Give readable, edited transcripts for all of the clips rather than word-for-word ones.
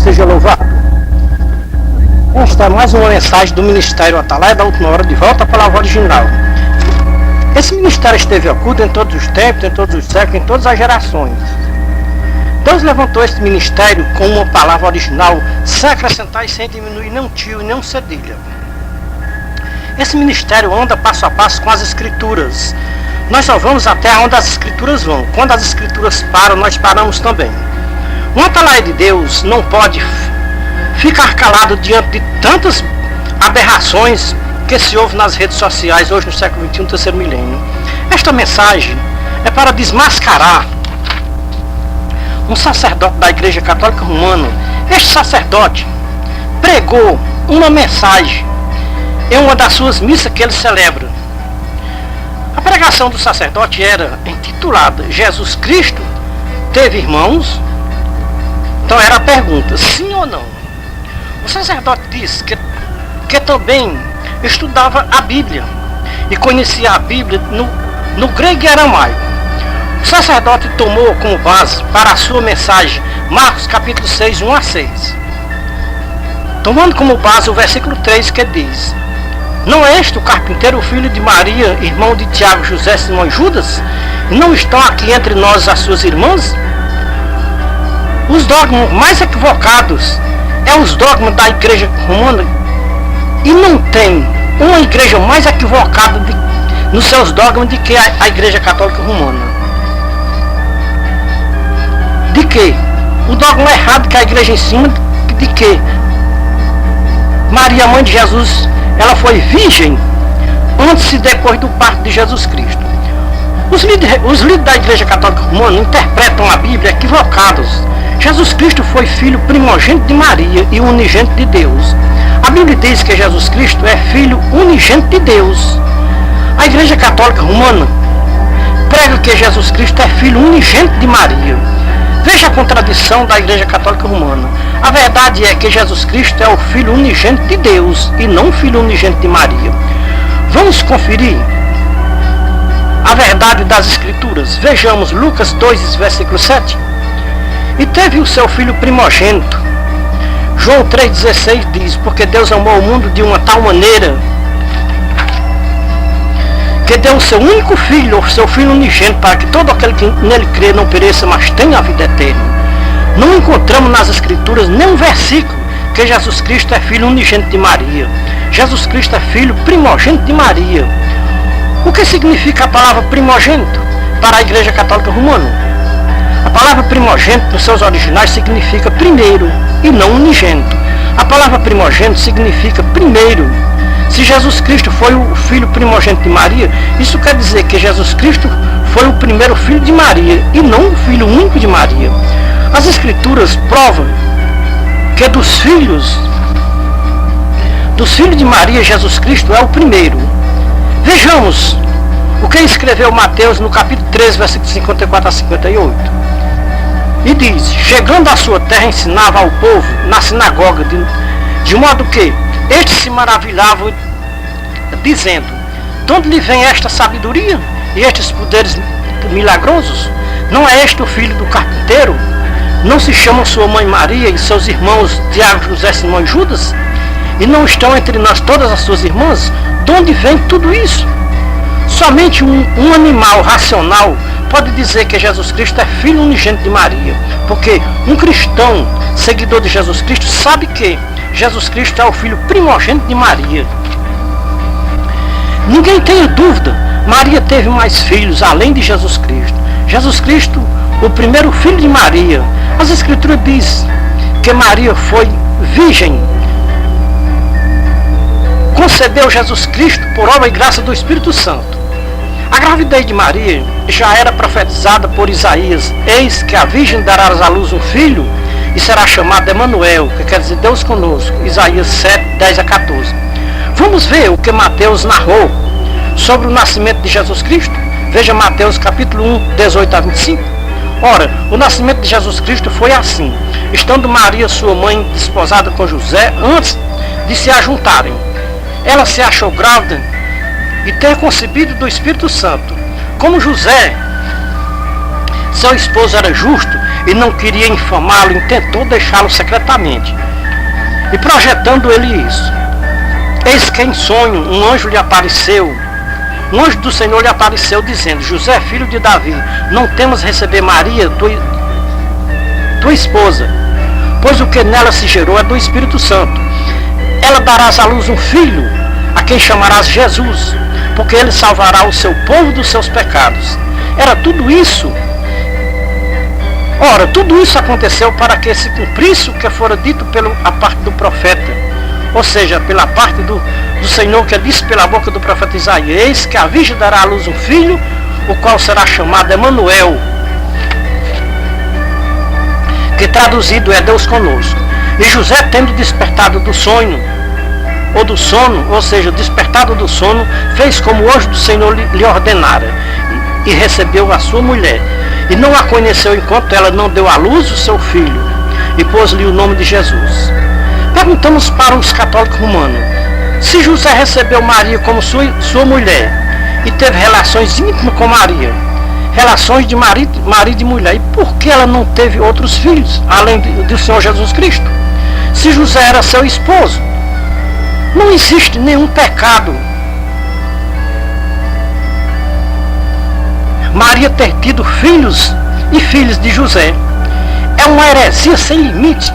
seja louvado. Esta é mais uma mensagem do Ministério Atalaia da Última Hora, de volta à palavra original. Esse ministério esteve oculto em todos os tempos, em todos os séculos, em todas as gerações. Deus levantou esse ministério com uma palavra original, sem acrescentar e sem diminuir nem um tio e nem um cedilha. Esse ministério anda passo a passo com as Escrituras. Nós só vamos até onde as Escrituras vão. Quando as Escrituras param, nós paramos também. Um atalaia de Deus não pode ficar calado diante de tantas aberrações que se ouve nas redes sociais hoje no século XXI, terceiro milênio. Esta mensagem é para desmascarar um sacerdote da Igreja Católica Romana. Este sacerdote pregou uma mensagem em uma das suas missas que ele celebra. A pregação do sacerdote era intitulada Jesus Cristo teve irmãos? Então era a pergunta, sim ou não? O sacerdote disse que também estudava a Bíblia e conhecia a Bíblia no grego e aramaico. O sacerdote tomou como base para a sua mensagem Marcos capítulo 6, 1 a 6. Tomando como base o versículo 3 que diz: não é este o carpinteiro, o filho de Maria, irmão de Tiago, José, Simão e Judas? E não estão aqui entre nós as suas irmãs? Os dogmas mais equivocados é os dogmas da Igreja Romana, e não tem uma igreja mais equivocada nos seus dogmas do que a Igreja Católica Romana. De que? O dogma errado que a igreja ensina de que Maria, mãe de Jesus, ela foi virgem antes e depois do parto de Jesus Cristo. Os líderes da Igreja Católica Romana interpretam a Bíblia equivocados. Jesus Cristo foi filho primogênito de Maria e unigênito de Deus. A Bíblia diz que Jesus Cristo é filho unigênito de Deus. A Igreja Católica Romana prega que Jesus Cristo é filho unigênito de Maria. Veja a contradição da Igreja Católica Romana. A verdade é que Jesus Cristo é o filho unigênito de Deus e não o filho unigênito de Maria. Vamos conferir a verdade das Escrituras. Vejamos Lucas 2, versículo 7. E teve o seu filho primogênito. João 3,16 diz: porque Deus amou o mundo de uma tal maneira que deu o seu único filho, o seu filho unigênito, para que todo aquele que nele crê não pereça, mas tenha a vida eterna. Não encontramos nas Escrituras nenhum versículo que Jesus Cristo é filho unigênito de Maria. Jesus Cristo é filho primogênito de Maria. O que significa a palavra primogênito para a Igreja Católica Romana? A palavra primogênito, nos seus originais, significa primeiro e não unigênito. A palavra primogênito significa primeiro. Se Jesus Cristo foi o filho primogênito de Maria, isso quer dizer que Jesus Cristo foi o primeiro filho de Maria e não o filho único de Maria. As Escrituras provam que dos filhos de Maria, Jesus Cristo é o primeiro. Vejamos o que escreveu Mateus no capítulo 13, versículos 54 a 58. E diz: chegando à sua terra, ensinava ao povo na sinagoga, de modo que estes se maravilhavam, dizendo: de onde lhe vem esta sabedoria e estes poderes milagrosos? Não é este o filho do carpinteiro? Não se chamam sua mãe Maria e seus irmãos Tiago, José, Simão e Judas? E não estão entre nós todas as suas irmãs? De onde vem tudo isso? Somente um animal racional pode dizer que Jesus Cristo é filho unigênito de Maria, porque um cristão, seguidor de Jesus Cristo, sabe que Jesus Cristo é o filho primogênito de Maria. Ninguém tenha dúvida, Maria teve mais filhos além de Jesus Cristo. Jesus Cristo, o primeiro filho de Maria. As Escrituras dizem que Maria foi virgem, concebeu Jesus Cristo por obra e graça do Espírito Santo. A gravidez de Maria já era profetizada por Isaías: eis que a virgem dará à luz um filho e será chamado Emanuel, que quer dizer Deus conosco. Isaías 7, 10 a 14. Vamos ver o que Mateus narrou sobre o nascimento de Jesus Cristo? Veja Mateus capítulo 1, 18 a 25. Ora, o nascimento de Jesus Cristo foi assim: estando Maria, sua mãe, desposada com José, antes de se ajuntarem, ela se achou grávida e ter concebido do Espírito Santo. Como José, seu esposo, era justo, e não queria infamá-lo, intentou deixá-lo secretamente. E projetando ele isso, eis que em sonho um anjo lhe apareceu, um anjo do Senhor lhe apareceu dizendo: José, filho de Davi, não temas receber Maria, tua esposa, pois o que nela se gerou é do Espírito Santo. Ela darás à luz um filho, a quem chamarás Jesus, porque ele salvará o seu povo dos seus pecados. Era tudo isso. Ora, tudo isso aconteceu para que se cumprisse o que fora dito a parte do profeta, ou seja, pela parte do Senhor, que disse pela boca do profeta Isaías: eis que a virgem dará à luz um filho, o qual será chamado Emanuel, que traduzido é Deus conosco. E José, tendo despertado do sonho, ou do sono, ou seja, despertado do sono, fez como o anjo do Senhor lhe ordenara, e recebeu a sua mulher, e não a conheceu enquanto ela não deu à luz o seu filho, e pôs-lhe o nome de Jesus. Perguntamos para os católicos romanos: se José recebeu Maria como sua mulher, e teve relações íntimas com Maria, relações de marido e mulher, e por que ela não teve outros filhos, além do Senhor Jesus Cristo? Se José era seu esposo, não existe nenhum pecado Maria ter tido filhos e filhas de José. É uma heresia sem limite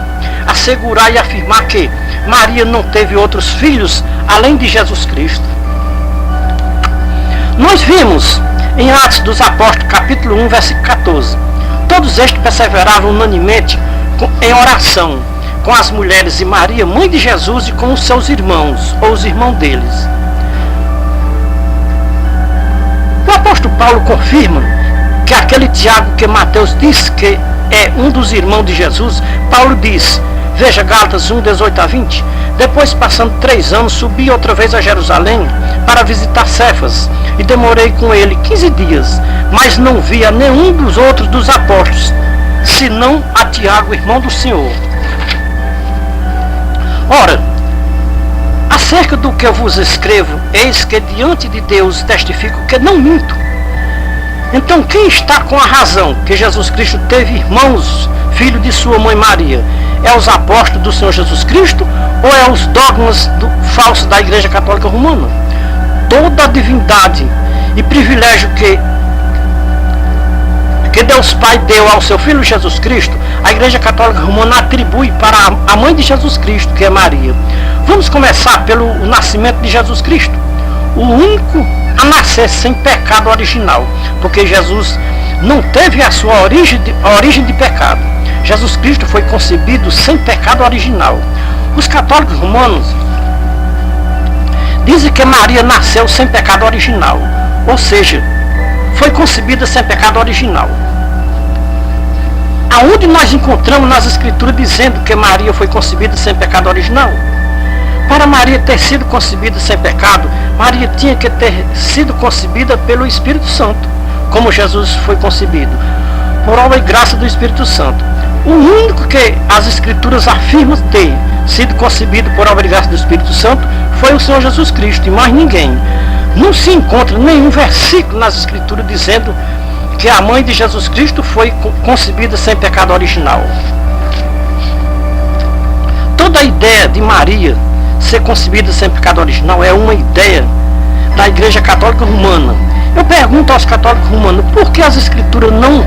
assegurar e afirmar que Maria não teve outros filhos além de Jesus Cristo. Nós vimos em Atos dos Apóstolos, capítulo 1, versículo 14, todos estes perseveravam unanimemente em oração com as mulheres e Maria, mãe de Jesus, e com os seus irmãos, ou os irmãos deles. O apóstolo Paulo confirma que aquele Tiago que Mateus diz que é um dos irmãos de Jesus, Paulo diz, veja Gálatas 1, 18 a 20, depois, passando 3 anos, subi outra vez a Jerusalém para visitar Cefas, e demorei com ele 15 dias, mas não via nenhum dos outros dos apóstolos, senão a Tiago, irmão do Senhor. Ora, acerca do que eu vos escrevo, eis que diante de Deus testifico que não minto. Então quem está com a razão que Jesus Cristo teve irmãos, filho de sua mãe Maria? É os apóstolos do Senhor Jesus Cristo ou é os dogmas falsos da Igreja Católica Romana? Toda a divindade e privilégio que Deus Pai deu ao seu Filho Jesus Cristo, a Igreja Católica Romana atribui para a mãe de Jesus Cristo, que é Maria. Vamos começar pelo nascimento de Jesus Cristo, o único a nascer sem pecado original, porque Jesus não teve a sua origem de pecado. Jesus Cristo foi concebido sem pecado original. Os católicos romanos dizem que Maria nasceu sem pecado original, ou seja, foi concebida sem pecado original. Aonde nós encontramos nas Escrituras dizendo que Maria foi concebida sem pecado original? Para Maria ter sido concebida sem pecado, Maria tinha que ter sido concebida pelo Espírito Santo, como Jesus foi concebido, por obra e graça do Espírito Santo. O único que as Escrituras afirmam ter sido concebido por obra e graça do Espírito Santo foi o Senhor Jesus Cristo, e mais ninguém. Não se encontra nenhum versículo nas Escrituras dizendo que a mãe de Jesus Cristo foi concebida sem pecado original. Toda a ideia de Maria ser concebida sem pecado original é uma ideia da Igreja Católica Romana. Eu pergunto aos católicos romanos, por que as Escrituras não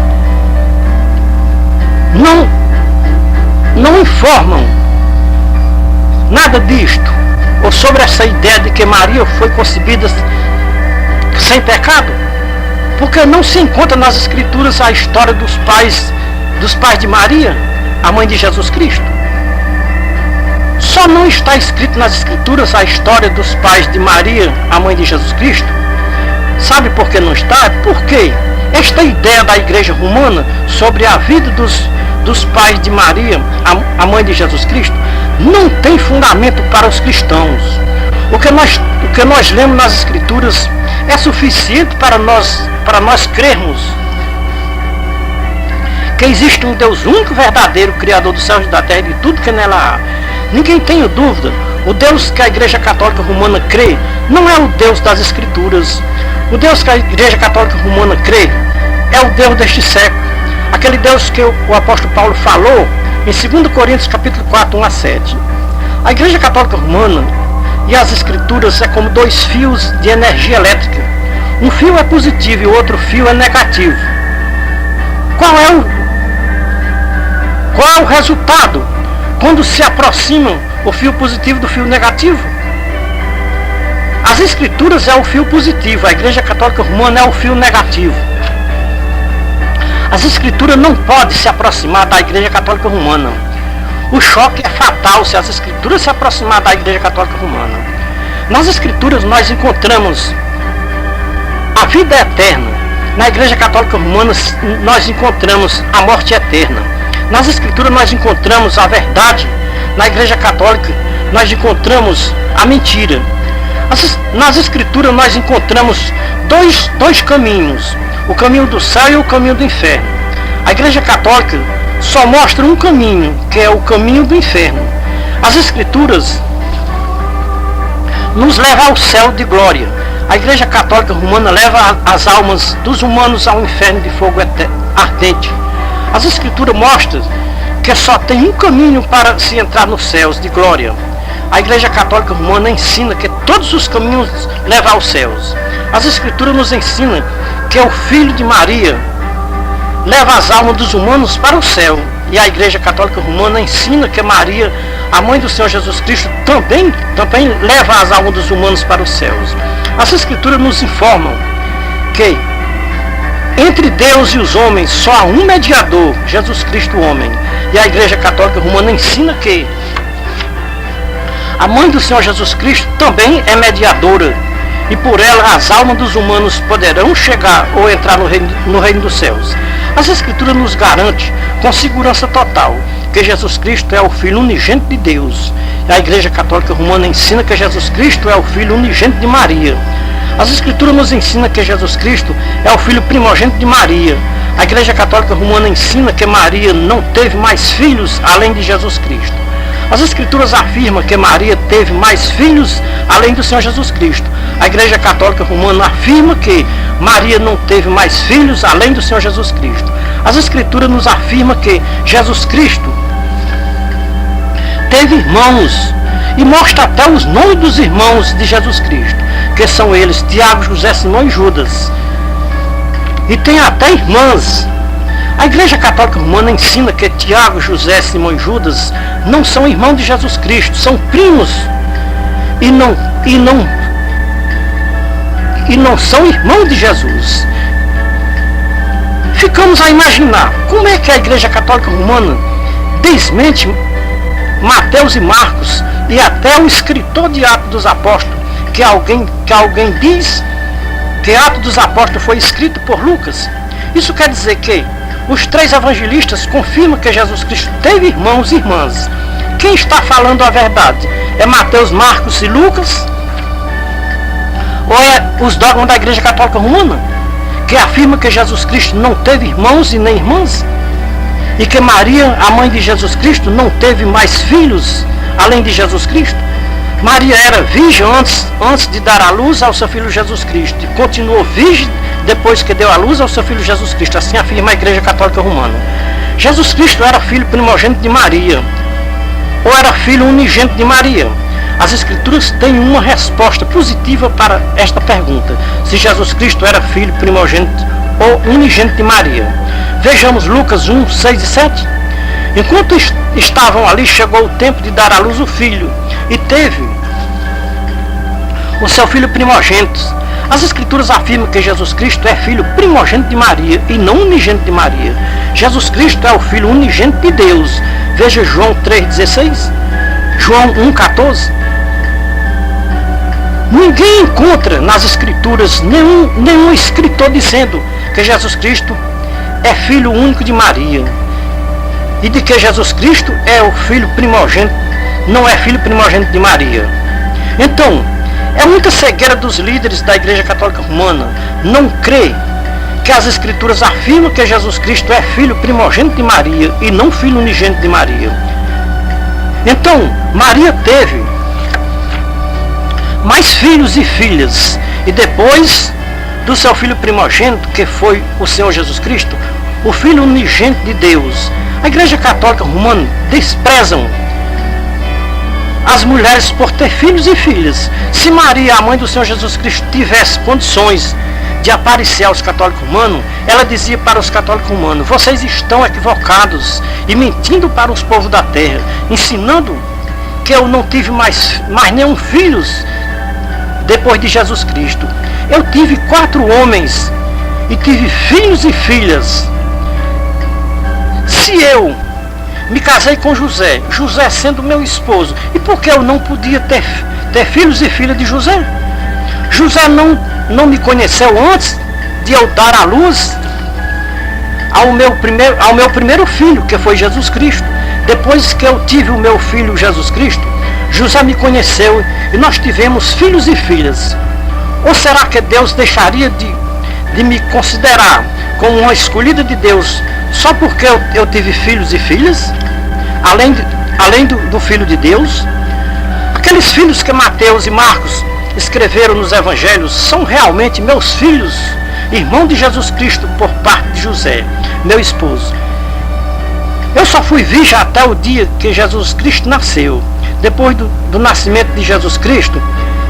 informam nada disto, ou sobre essa ideia de que Maria foi concebida sem pecado? Porque não se encontra nas Escrituras a história dos pais de Maria, a mãe de Jesus Cristo. Só não está escrito nas Escrituras a história dos pais de Maria, a mãe de Jesus Cristo. Sabe por que não está? É porque esta ideia da Igreja Romana sobre a vida dos pais de Maria, a mãe de Jesus Cristo, não tem fundamento para os cristãos. O que nós lemos nas Escrituras é suficiente para nós crermos que existe um Deus único, verdadeiro, Criador dos céus e da terra e de tudo que nela há. Ninguém tem dúvida. O Deus que a Igreja Católica Romana crê não é o Deus das Escrituras. O Deus que a Igreja Católica Romana crê é o Deus deste século. Aquele Deus que o apóstolo Paulo falou em 2 Coríntios capítulo 4, 1 a 7. A Igreja Católica Romana e as Escrituras é como dois fios de energia elétrica. Um fio é positivo e o outro fio é negativo. Qual é o resultado quando se aproximam o fio positivo do fio negativo? As Escrituras é o fio positivo, a Igreja Católica Romana é o fio negativo. As Escrituras não podem se aproximar da Igreja Católica Romana. O choque é fatal se as Escrituras se aproximar da Igreja Católica Romana. Nas Escrituras nós encontramos a vida eterna. Na Igreja Católica Romana nós encontramos a morte eterna. Nas Escrituras nós encontramos a verdade. Na Igreja Católica nós encontramos a mentira. Nas Escrituras nós encontramos dois caminhos, o caminho do céu e o caminho do inferno. A Igreja Católica só mostra um caminho, que é o caminho do inferno. As Escrituras nos levam ao céu de glória. A Igreja Católica Romana leva as almas dos humanos ao inferno de fogo ardente. As Escrituras mostram que só tem um caminho para se entrar nos céus de glória. A Igreja Católica Romana ensina que todos os caminhos levam aos céus. As Escrituras nos ensinam que o Filho de Maria leva as almas dos humanos para o céu. E a Igreja Católica Romana ensina que Maria, a mãe do Senhor Jesus Cristo, também leva as almas dos humanos para os céus. As Escrituras nos informam que entre Deus e os homens só há um mediador, Jesus Cristo, o homem. E a Igreja Católica Romana ensina que a mãe do Senhor Jesus Cristo também é mediadora, e por ela as almas dos humanos poderão chegar ou entrar no reino dos céus. As Escrituras nos garantem com segurança total que Jesus Cristo é o Filho unigênito de Deus. E a Igreja Católica Romana ensina que Jesus Cristo é o Filho unigênito de Maria. As Escrituras nos ensinam que Jesus Cristo é o Filho primogênito de Maria. A Igreja Católica Romana ensina que Maria não teve mais filhos além de Jesus Cristo. As Escrituras afirmam que Maria teve mais filhos além do Senhor Jesus Cristo. A Igreja Católica Romana afirma que Maria não teve mais filhos além do Senhor Jesus Cristo. As Escrituras nos afirmam que Jesus Cristo teve irmãos e mostra até os nomes dos irmãos de Jesus Cristo, que são eles Tiago, José, Simão e Judas. E tem até irmãs. A Igreja Católica Romana ensina que Tiago, José, Simão e Judas não são irmãos de Jesus Cristo, são primos e não são irmãos de Jesus. Ficamos a imaginar como é que a Igreja Católica Romana desmente Mateus e Marcos e até o escritor de Atos dos Apóstolos, que alguém diz que Atos dos Apóstolos foi escrito por Lucas. Isso quer dizer que os três evangelistas confirmam que Jesus Cristo teve irmãos e irmãs. Quem está falando a verdade? É Mateus, Marcos e Lucas? Ou é os dogmas da Igreja Católica Romana, que afirma que Jesus Cristo não teve irmãos e nem irmãs? E que Maria, a mãe de Jesus Cristo, não teve mais filhos além de Jesus Cristo? Maria era virgem antes de dar à luz ao seu filho Jesus Cristo, e continuou virgem depois que deu à luz ao seu filho Jesus Cristo. Assim afirma a Igreja Católica Romana. Jesus Cristo era filho primogênito de Maria, ou era filho unigênito de Maria? As Escrituras têm uma resposta positiva para esta pergunta, se Jesus Cristo era filho primogênito ou unigênito de Maria. Vejamos Lucas 1, 6 e 7. Enquanto estavam ali, chegou o tempo de dar à luz o filho, e teve o seu filho primogênito. As Escrituras afirmam que Jesus Cristo é filho primogênito de Maria e não unigênito de Maria. Jesus Cristo é o filho unigênito de Deus. Veja João 3,16, João 1,14. Ninguém encontra nas Escrituras nenhum escritor dizendo que Jesus Cristo é filho único de Maria e de que Jesus Cristo é o filho primogênito, não é filho primogênito de Maria. Então, é muita cegueira dos líderes da Igreja Católica Romana não crer que as Escrituras afirmam que Jesus Cristo é filho primogênito de Maria e não filho unigênito de Maria. Então, Maria teve mais filhos e filhas, e depois do seu filho primogênito, que foi o Senhor Jesus Cristo, o Filho unigênito de Deus. A Igreja Católica Romana desprezam as mulheres por ter filhos e filhas. Se Maria, a mãe do Senhor Jesus Cristo, tivesse condições de aparecer aos católicos romanos, ela dizia para os católicos romanos: vocês estão equivocados e mentindo para os povos da terra, ensinando que eu não tive mais nenhum filho depois de Jesus Cristo. Eu tive 4 homens e tive filhos e filhas. Se eu me casei com José, José sendo meu esposo, e por que eu não podia ter filhos e filhas de José? José não me conheceu antes de eu dar à luz ao meu primeiro filho, que foi Jesus Cristo. Depois que eu tive o meu filho Jesus Cristo, José me conheceu e nós tivemos filhos e filhas. Ou será que Deus deixaria de me considerar como uma escolhida de Deus só porque eu tive filhos e filhas? Além do Filho de Deus? Aqueles filhos que Mateus e Marcos escreveram nos evangelhos são realmente meus filhos, irmão de Jesus Cristo por parte de José, meu esposo. Eu só fui virgem até o dia que Jesus Cristo nasceu. Depois do nascimento de Jesus Cristo,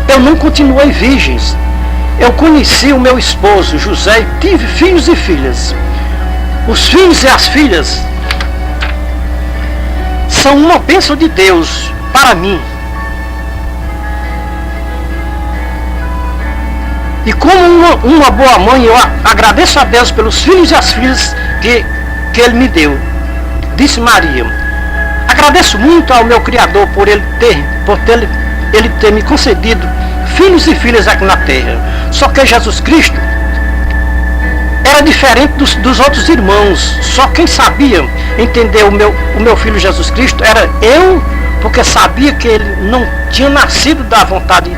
eu não continuei virgem. Eu conheci o meu esposo, José, e tive filhos e filhas. Os filhos e as filhas são uma bênção de Deus para mim. E como uma boa mãe, eu agradeço a Deus pelos filhos e as filhas que Ele me deu. Disse Maria: agradeço muito ao meu Criador por Ele ter me concedido filhos e filhas aqui na terra. Só que Jesus Cristo era diferente dos outros irmãos. Só quem sabia entender o meu filho Jesus Cristo era eu, porque sabia que ele não tinha nascido da vontade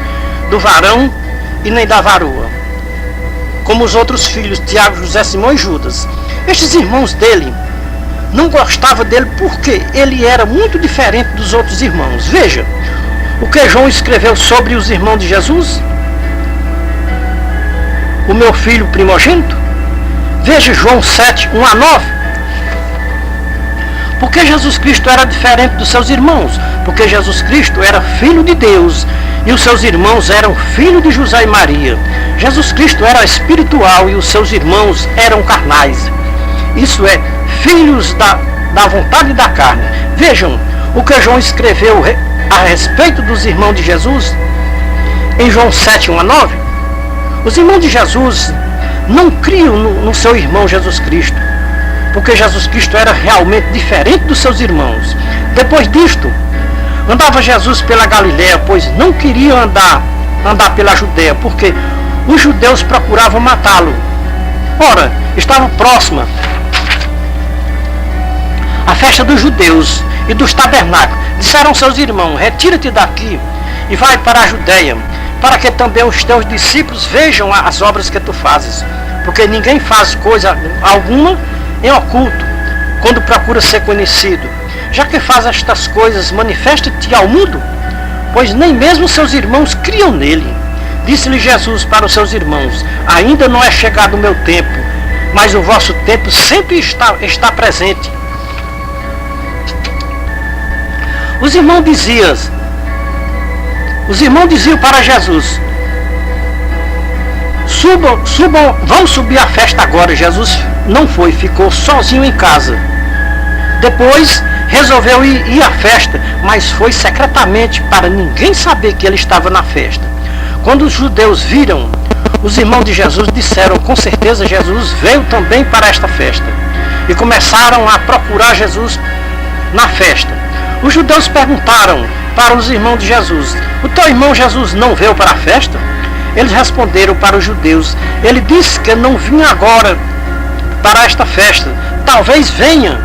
do varão e nem da varoa, como os outros filhos, Tiago, José, Simão e Judas. Estes irmãos dele não gostavam dele porque ele era muito diferente dos outros irmãos. Veja o que João escreveu sobre os irmãos de Jesus, o meu filho primogênito. Veja João 7, 1 a 9. Porque Jesus Cristo era diferente dos seus irmãos? Porque Jesus Cristo era filho de Deus e os seus irmãos eram filhos de José e Maria. Jesus Cristo era espiritual e os seus irmãos eram carnais. Isso é, filhos da vontade da carne. Vejam o que João escreveu a respeito dos irmãos de Jesus em João 7, 1 a 9. Os irmãos de Jesus não criam no seu irmão Jesus Cristo, porque Jesus Cristo era realmente diferente dos seus irmãos. Depois disto, andava Jesus pela Galiléia, pois não queria andar pela Judéia, porque os judeus procuravam matá-lo. Ora, estava próxima a festa dos judeus e dos tabernáculos. Disseram seus irmãos: retira-te daqui e vai para a Judéia, para que também os teus discípulos vejam as obras que tu fazes. Porque ninguém faz coisa alguma em oculto, quando procura ser conhecido. Já que faz estas coisas, manifesta-te ao mundo, pois nem mesmo seus irmãos criam nele. Disse-lhe Jesus para os seus irmãos: ainda não é chegado o meu tempo, mas o vosso tempo sempre está presente. Os irmãos diziam para Jesus: subam, vamos subir a festa agora. Jesus não foi, ficou sozinho em casa. Depois resolveu ir à festa, mas foi secretamente, para ninguém saber que ele estava na festa. Quando os judeus viram, os irmãos de Jesus disseram: com certeza Jesus veio também para esta festa. E começaram a procurar Jesus na festa. Os judeus perguntaram para os irmãos de Jesus: o teu irmão Jesus não veio para a festa? Eles responderam para os judeus: ele disse que não vinha agora para esta festa, talvez venha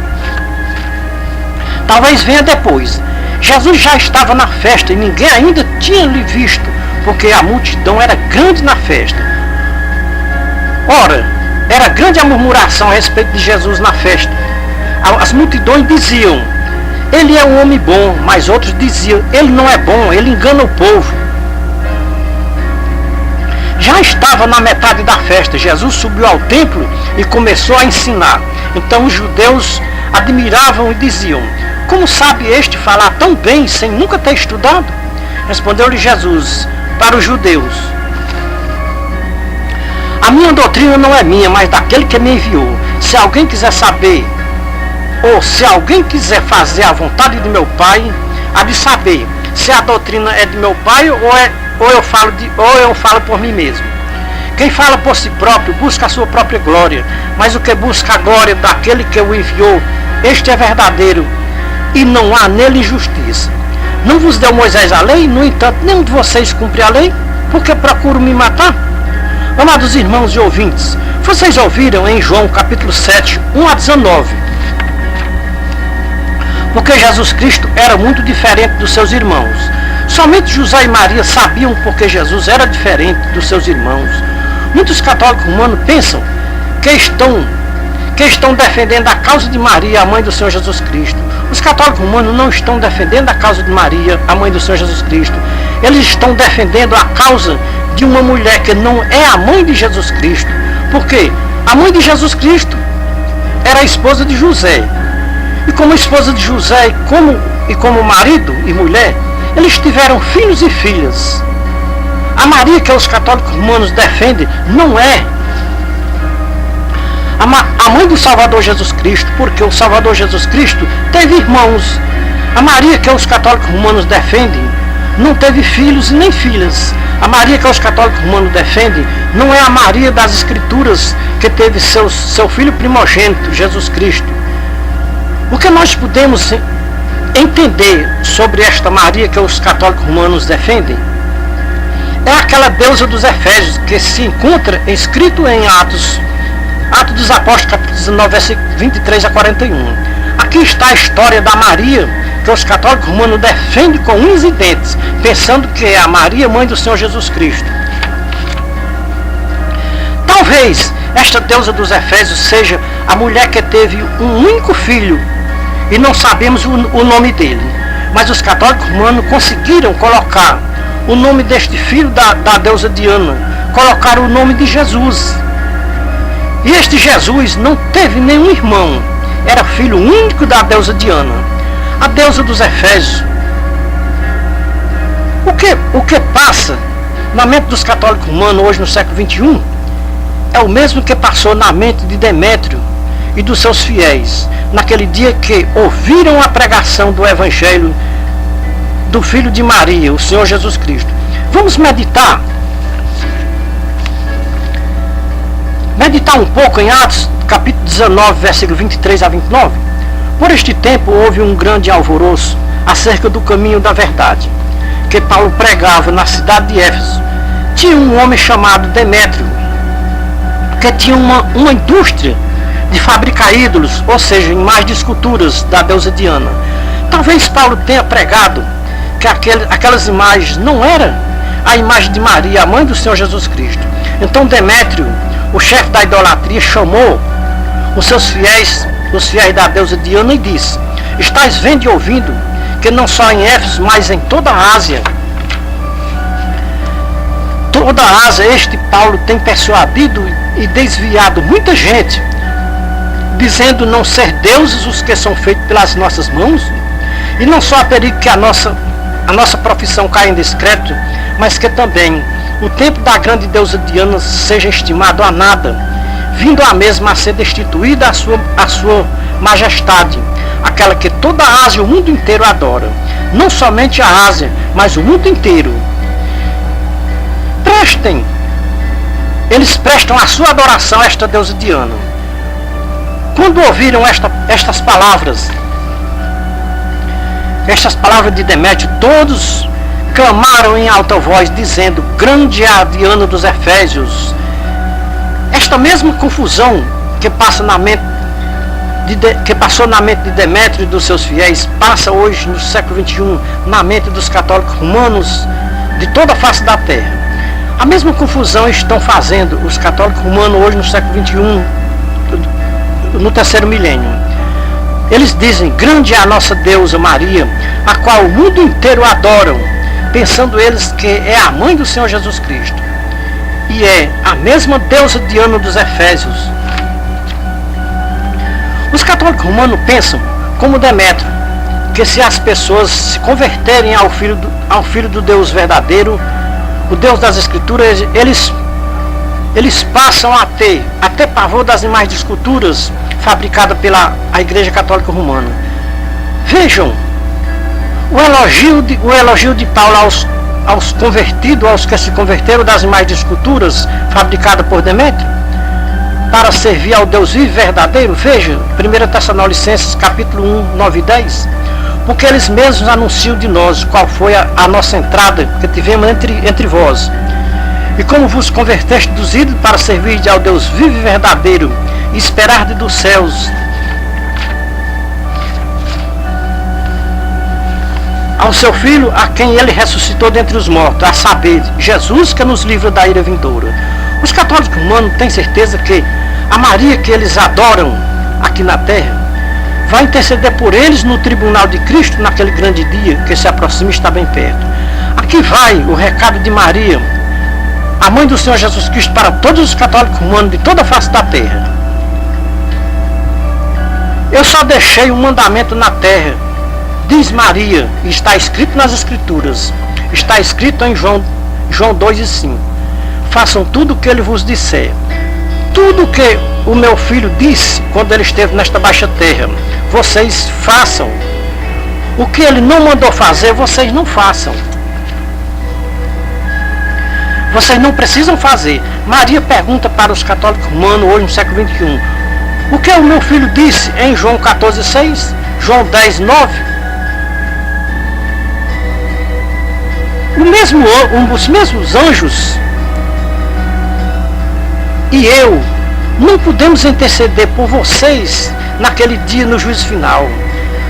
depois. Jesus já estava na festa e ninguém ainda tinha lhe visto, porque a multidão era grande na festa. Ora, era grande a murmuração a respeito de Jesus na festa. As multidões diziam: ele é um homem bom, mas outros diziam: ele não é bom, ele engana o povo. Já estava na metade da festa. Jesus subiu ao templo e começou a ensinar. Então os judeus admiravam e diziam: como sabe este falar tão bem sem nunca ter estudado? Respondeu-lhe Jesus: para os judeus, a minha doutrina não é minha, mas daquele que me enviou. Se alguém quiser saber, ou se alguém quiser fazer a vontade de meu Pai, há de saber se a doutrina é de meu Pai ou eu falo por mim mesmo. Quem fala por si próprio busca a sua própria glória, mas o que busca a glória daquele que o enviou, este é verdadeiro, e não há nele injustiça. Não vos deu Moisés a lei? No entanto, nenhum de vocês cumpre a lei, porque procuram me matar? Amados irmãos e ouvintes, vocês ouviram em João capítulo 7, 1 a 19, porque Jesus Cristo era muito diferente dos seus irmãos. Somente José e Maria sabiam porque Jesus era diferente dos seus irmãos. Muitos católicos romanos pensam que estão defendendo a causa de Maria, a mãe do Senhor Jesus Cristo. Os católicos romanos não estão defendendo a causa de Maria, a mãe do Senhor Jesus Cristo. Eles estão defendendo a causa de uma mulher que não é a mãe de Jesus Cristo. Porque a mãe de Jesus Cristo era a esposa de José. E como esposa de José e como marido e mulher, eles tiveram filhos e filhas. A Maria que os católicos romanos defendem não é a mãe do Salvador Jesus Cristo, porque o Salvador Jesus Cristo teve irmãos. A Maria que os católicos romanos defendem não teve filhos e nem filhas. A Maria que os católicos romanos defendem não é a Maria das Escrituras que teve seu filho primogênito, Jesus Cristo. O que nós podemos entender sobre esta Maria que os católicos romanos defendem é aquela deusa dos Efésios que se encontra escrito em Atos dos Apóstolos, capítulo 19, versículo 23 a 41. Aqui está a história da Maria que os católicos romanos defendem com unhas e dentes, pensando que é a Maria, mãe do Senhor Jesus Cristo. Talvez esta deusa dos Efésios seja a mulher que teve um único filho e não sabemos o nome dele. Mas os católicos romanos conseguiram colocar o nome deste filho da deusa Diana, colocaram o nome de Jesus. E este Jesus não teve nenhum irmão, era filho único da deusa Diana, a deusa dos Efésios. O que passa na mente dos católicos romanos hoje no século XXI é o mesmo que passou na mente de Demétrio e dos seus fiéis, naquele dia que ouviram a pregação do Evangelho do Filho de Maria, o Senhor Jesus Cristo. Vamos meditar um pouco em Atos, capítulo 19, versículo 23 a 29. Por este tempo houve um grande alvoroço acerca do caminho da verdade, que Paulo pregava na cidade de Éfeso. Tinha um homem chamado Demétrio, que tinha uma indústria de fabricar ídolos, ou seja, imagens de esculturas da deusa Diana. Talvez Paulo tenha pregado que aquelas imagens não eram a imagem de Maria, a mãe do Senhor Jesus Cristo. Então Demétrio, o chefe da idolatria, chamou os fiéis da deusa Diana e disse: estáis vendo e ouvindo que não só em Éfeso, mas em toda a Ásia, este Paulo tem persuadido e desviado muita gente, dizendo não ser deuses os que são feitos pelas nossas mãos. E não só há perigo que a nossa profissão caia em descrédito, mas que também o templo da grande deusa Diana seja estimado a nada, vindo a mesma a ser destituída a sua majestade, aquela que toda a Ásia e o mundo inteiro adora. Não somente a Ásia, mas o mundo inteiro. Eles prestam a sua adoração a esta deusa Diana. Quando ouviram estas palavras de Demétrio, todos clamaram em alta voz, dizendo: grande é a Diana dos Efésios. Esta mesma confusão que passou na mente de Demétrio e dos seus fiéis, passa hoje no século XXI na mente dos católicos romanos de toda a face da terra. A mesma confusão estão fazendo os católicos romanos hoje no século XXI, no terceiro milênio. Eles dizem: grande é a nossa deusa Maria, a qual o mundo inteiro adoram, pensando eles que é a mãe do Senhor Jesus Cristo. E é a mesma deusa Diana dos Efésios. Os católicos romanos pensam, como Demétrio, que se as pessoas se converterem ao filho do Deus verdadeiro, o Deus das Escrituras, eles passam a ter pavor das imagens de esculturas fabricadas pela Igreja Católica Romana. Vejam, o elogio de Paulo aos convertidos, aos que se converteram das imagens de esculturas fabricadas por Demétrio, para servir ao Deus vivo e verdadeiro. Veja, 1 Tessalonicenses capítulo 1, 9 e 10. Porque eles mesmos anunciam de nós qual foi a nossa entrada que tivemos entre vós. E como vos converteste dos ídolos para servir ao Deus vivo e verdadeiro, e esperar dos céus ao seu Filho, a quem ele ressuscitou dentre os mortos, a saber, Jesus, que nos livra da ira vindoura. Os católicos romanos têm certeza que a Maria que eles adoram aqui na terra vai interceder por eles no tribunal de Cristo naquele grande dia que se aproxima e está bem perto. Aqui vai o recado de Maria, a mãe do Senhor Jesus Cristo, para todos os católicos romanos de toda a face da terra. Eu só deixei um mandamento na terra, diz Maria, e está escrito nas Escrituras. Está escrito em João 2 e 5. Façam tudo o que ele vos disser. Tudo o que o meu filho disse quando ele esteve nesta baixa terra, vocês façam. O que ele não mandou fazer, vocês não façam. Vocês não precisam fazer. Maria pergunta para os católicos romanos hoje no século XXI. O que o meu filho disse em João 14, 6? João 10, 9? Os mesmos anjos e eu não podemos interceder por vocês naquele dia no juízo final.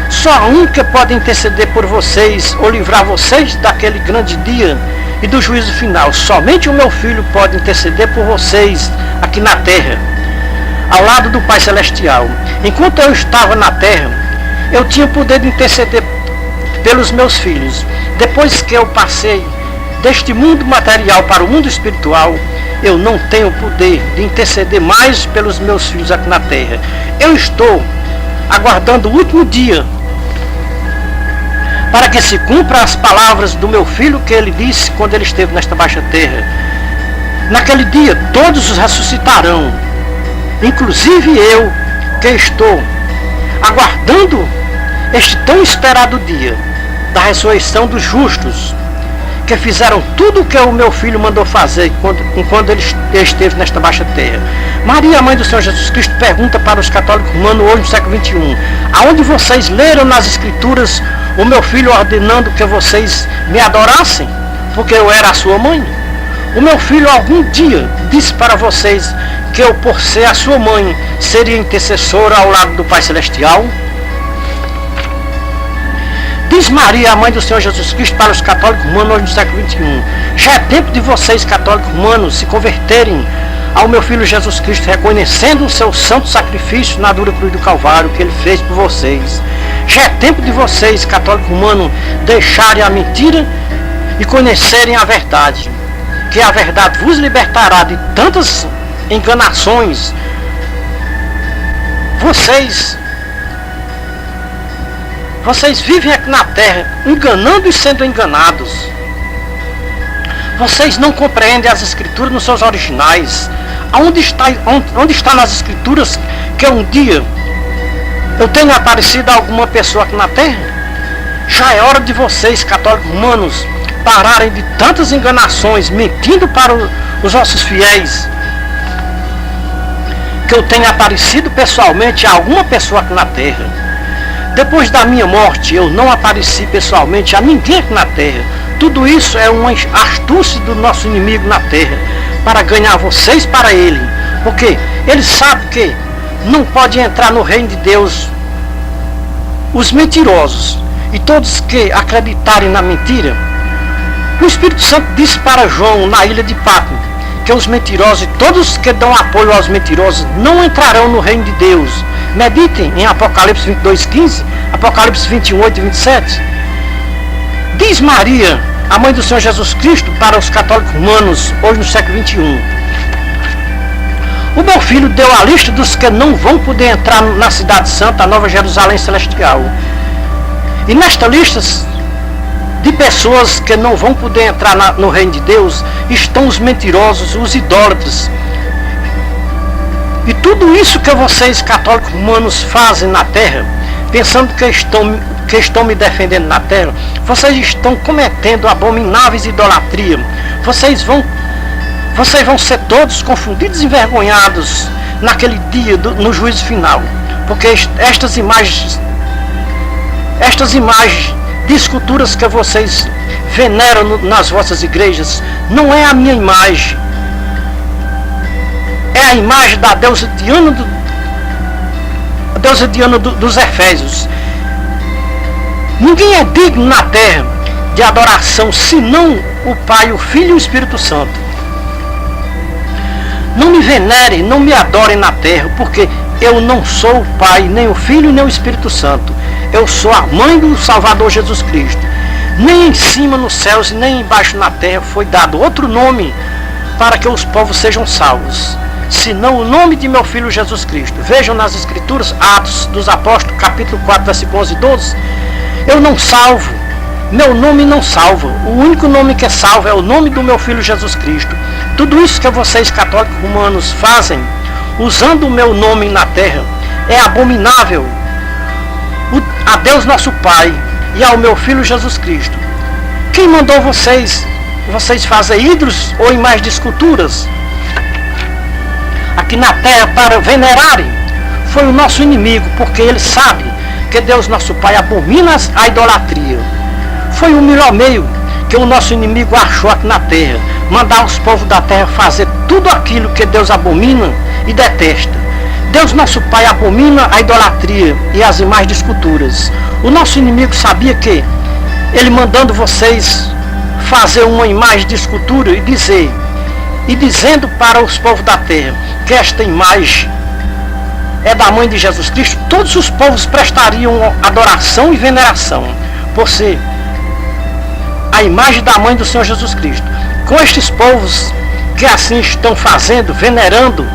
Só um que pode interceder por vocês ou livrar vocês daquele grande dia e do juízo final. Somente o meu filho pode interceder por vocês aqui na terra, ao lado do Pai Celestial. Enquanto eu estava na terra, eu tinha poder de interceder pelos meus filhos. Depois que eu passei deste mundo material para o mundo espiritual, eu não tenho poder de interceder mais pelos meus filhos aqui na terra. Eu estou aguardando o último dia para que se cumpra as palavras do meu filho que ele disse quando ele esteve nesta baixa terra. Naquele dia todos os ressuscitarão, inclusive eu, que estou aguardando este tão esperado dia da ressurreição dos justos, que fizeram tudo o que o meu filho mandou fazer enquanto ele esteve nesta baixa terra. Maria, mãe do Senhor Jesus Cristo, pergunta para os católicos romanos hoje no século XXI: aonde vocês leram nas Escrituras o meu filho ordenando que vocês me adorassem, porque eu era a sua mãe? O meu filho algum dia disse para vocês que eu, por ser a sua mãe, seria intercessora ao lado do Pai Celestial? Diz Maria, a mãe do Senhor Jesus Cristo, para os católicos romanos hoje no século XXI: já é tempo de vocês, católicos romanos, se converterem ao meu Filho Jesus Cristo, reconhecendo o seu santo sacrifício na dura cruz do Calvário que ele fez por vocês. Já é tempo de vocês, católicos romanos, deixarem a mentira e conhecerem a verdade, que a verdade vos libertará de tantas enganações. Vocês vivem aqui na terra enganando e sendo enganados. Vocês não compreendem as Escrituras nos seus originais. Onde está nas Escrituras que um dia eu tenha aparecido a alguma pessoa aqui na terra? Já é hora de vocês, católicos romanos, pararem de tantas enganações, mentindo para os vossos fiéis, que eu tenha aparecido pessoalmente a alguma pessoa aqui na terra. Depois da minha morte, eu não apareci pessoalmente a ninguém aqui na terra. Tudo isso é uma astúcia do nosso inimigo na terra, para ganhar vocês para ele. Porque ele sabe que não pode entrar no reino de Deus os mentirosos e todos que acreditarem na mentira. O Espírito Santo disse para João na ilha de Patmos que os mentirosos e todos que dão apoio aos mentirosos não entrarão no reino de Deus. Meditem em Apocalipse 22:15, Apocalipse 21:8 e 27. Diz Maria, a mãe do Senhor Jesus Cristo, para os católicos romanos hoje no século XXI: O meu filho deu a lista dos que não vão poder entrar na cidade santa, a Nova Jerusalém Celestial. E nesta lista de pessoas que não vão poder entrar no reino de Deus, estão os mentirosos, os idólatras. E tudo isso que vocês, católicos romanos, fazem na terra, pensando que estão me defendendo na terra, vocês estão cometendo abomináveis idolatrias. Vocês vão ser todos confundidos e envergonhados naquele dia, no juízo final. Porque estas imagens de esculturas que vocês veneram nas vossas igrejas, não é a minha imagem. É a imagem da deusa Diana dos Efésios. Ninguém é digno na terra de adoração, senão o Pai, o Filho e o Espírito Santo. Não me venerem, não me adorem na terra, porque eu não sou o Pai, nem o Filho, nem o Espírito Santo. Eu sou a mãe do Salvador Jesus Cristo. Nem em cima nos céus, nem embaixo na terra foi dado outro nome para que os povos sejam salvos, senão o nome de meu Filho Jesus Cristo. Vejam nas Escrituras, Atos dos Apóstolos, capítulo 4, versículo 11 e 12. Eu não salvo, meu nome não salva. O único nome que é salvo é o nome do meu Filho Jesus Cristo. Tudo isso que vocês, católicos romanos, fazem, usando o meu nome na terra, é abominável a Deus nosso Pai e ao meu Filho Jesus Cristo. Quem mandou vocês fazem ídolos ou imagens de esculturas aqui na terra para venerarem? Foi o nosso inimigo, porque ele sabe que Deus nosso Pai abomina a idolatria. Foi o melhor meio que o nosso inimigo achou aqui na terra, mandar os povos da terra fazer tudo aquilo que Deus abomina e detesta. Deus nosso Pai abomina a idolatria e as imagens de esculturas. O nosso inimigo sabia que ele mandando vocês fazer uma imagem de escultura e dizendo para os povos da terra que esta imagem é da mãe de Jesus Cristo, todos os povos prestariam adoração e veneração por ser a imagem da mãe do Senhor Jesus Cristo. Com estes povos que assim estão fazendo, venerando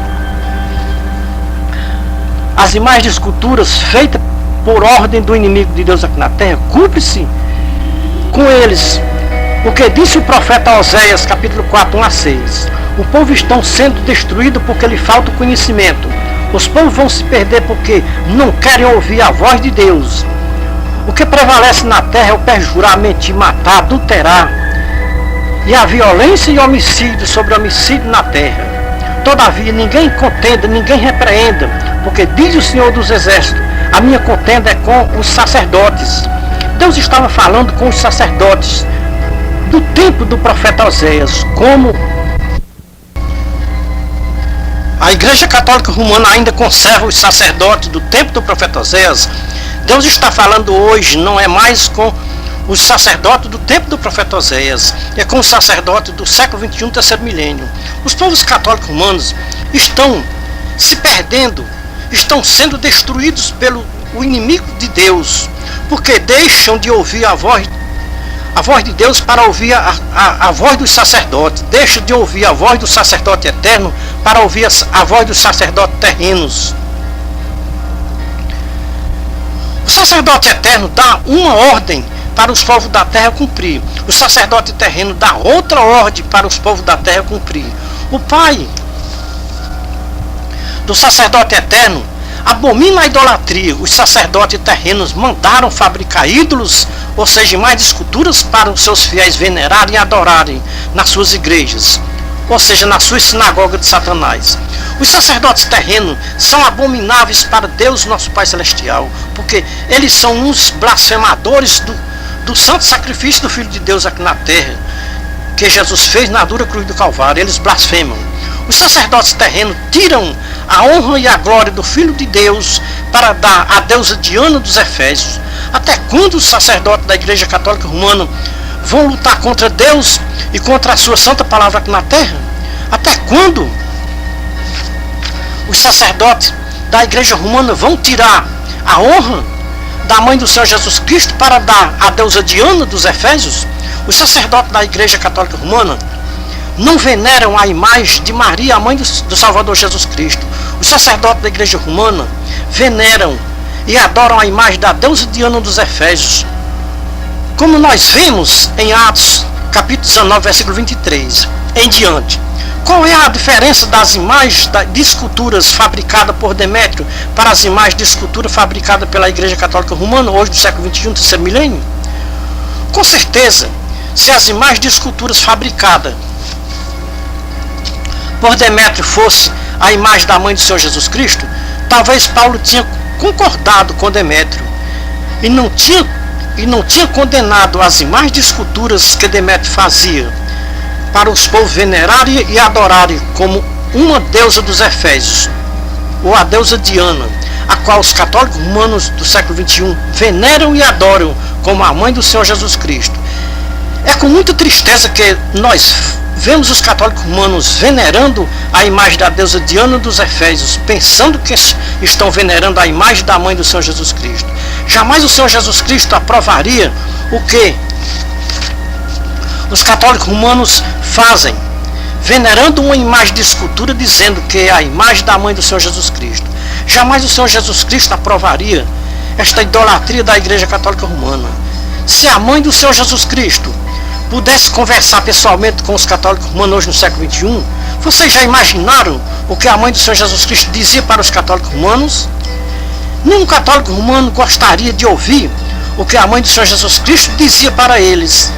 as imagens de esculturas feitas por ordem do inimigo de Deus aqui na terra, cumpre-se com eles o que disse o profeta Oséias, capítulo 4, 1 a 6. O povo está sendo destruído porque lhe falta o conhecimento. Os povos vão se perder porque não querem ouvir a voz de Deus. O que prevalece na terra é o perjurar, mentir, matar, adulterar, e a violência e homicídio sobre homicídio na terra. Todavia ninguém contenda, ninguém repreenda, porque diz o Senhor dos Exércitos, a minha contenda é com os sacerdotes. Deus estava falando com os sacerdotes do tempo do profeta Oséias, como a Igreja Católica Romana ainda conserva os sacerdotes do tempo do profeta Oséias. Deus está falando hoje, não é mais com os sacerdotes do tempo do profeta Oséias, é com os sacerdotes do século XXI, terceiro milênio. Os povos católicos romanos estão se perdendo, estão sendo destruídos pelo inimigo de Deus, porque deixam de ouvir a voz de Deus para ouvir a voz dos sacerdotes, deixam de ouvir a voz do sacerdote eterno para ouvir a voz dos sacerdotes terrenos. O sacerdote eterno dá uma ordem para os povos da terra cumprir. O sacerdote terreno dá outra ordem para os povos da terra cumprir. O pai do sacerdote eterno abomina a idolatria. Os sacerdotes terrenos mandaram fabricar ídolos, ou seja, mais de esculturas para os seus fiéis venerarem e adorarem nas suas igrejas, ou seja, nas suas sinagogas de Satanás. Os sacerdotes terrenos são abomináveis para Deus, nosso Pai Celestial, porque eles são uns blasfemadores do santo sacrifício do Filho de Deus aqui na terra, que Jesus fez na dura cruz do Calvário. Eles blasfemam. Os sacerdotes terrenos tiram a honra e a glória do Filho de Deus para dar à deusa Diana dos Efésios. Até quando os sacerdotes da Igreja Católica Romana vão lutar contra Deus e contra a sua santa palavra aqui na terra? Até quando os sacerdotes da Igreja Romana vão tirar a honra da mãe do Senhor Jesus Cristo para dar à deusa Diana dos Efésios? Os sacerdotes da Igreja Católica Romana não veneram a imagem de Maria, a mãe do Salvador Jesus Cristo. Os sacerdotes da igreja romana veneram e adoram a imagem da deusa Diana dos Efésios. Como nós vimos em Atos, capítulo 19, versículo 23, em diante. Qual é a diferença das imagens de esculturas fabricadas por Demétrio para as imagens de escultura fabricadas pela Igreja Católica Romana, hoje no século XXI, terceiro milênio? Com certeza, se as imagens de esculturas fabricadas por Demétrio fosse a imagem da mãe do Senhor Jesus Cristo, talvez Paulo tinha concordado com Demétrio e não tinha condenado as imagens de esculturas que Demétrio fazia para os povos venerarem e adorarem como uma deusa dos Efésios, ou a deusa Diana, a qual os católicos romanos do século XXI veneram e adoram como a mãe do Senhor Jesus Cristo. É com muita tristeza que nós vemos os católicos romanos venerando a imagem da deusa Diana dos Efésios, pensando que estão venerando a imagem da mãe do Senhor Jesus Cristo. Jamais o Senhor Jesus Cristo aprovaria o que os católicos romanos fazem, venerando uma imagem de escultura, dizendo que é a imagem da mãe do Senhor Jesus Cristo. Jamais o Senhor Jesus Cristo aprovaria esta idolatria da Igreja Católica Romana. Se a mãe do Senhor Jesus Cristo pudesse conversar pessoalmente com os católicos romanos hoje no século XXI, vocês já imaginaram o que a mãe do Senhor Jesus Cristo dizia para os católicos romanos? Nenhum católico romano gostaria de ouvir o que a mãe do Senhor Jesus Cristo dizia para eles,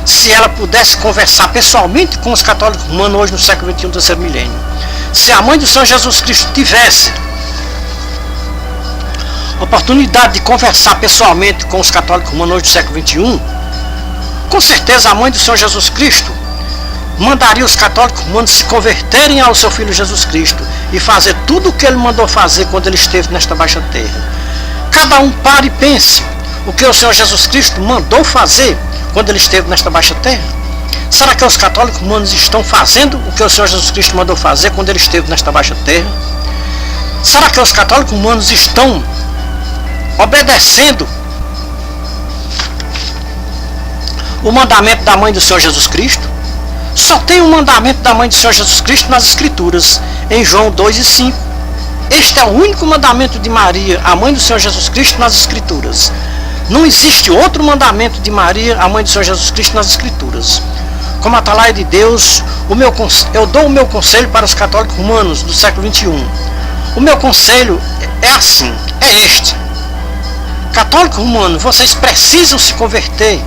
se ela pudesse conversar pessoalmente com os católicos romanos hoje no século XXI, terceiro milênio. Se a mãe do Senhor Jesus Cristo tivesse oportunidade de conversar pessoalmente com os católicos romanos hoje no século XXI, com certeza a mãe do Senhor Jesus Cristo mandaria os católicos romanos se converterem ao seu Filho Jesus Cristo e fazer tudo o que ele mandou fazer quando ele esteve nesta baixa terra. Cada um pare e pense o que o Senhor Jesus Cristo mandou fazer quando ele esteve nesta baixa terra. Será que os católicos romanos estão fazendo o que o Senhor Jesus Cristo mandou fazer quando ele esteve nesta baixa terra? Será que os católicos romanos estão obedecendo o mandamento da mãe do Senhor Jesus Cristo? Só tem o mandamento da mãe do Senhor Jesus Cristo nas Escrituras, em João 2:5. Este é o único mandamento de Maria, a mãe do Senhor Jesus Cristo, nas Escrituras. Não existe outro mandamento de Maria, a mãe do Senhor Jesus Cristo, nas Escrituras. Como atalaia de Deus, eu dou o meu conselho para os católicos romanos do século XXI. O meu conselho é assim, é este. Católico romano, vocês precisam se converterem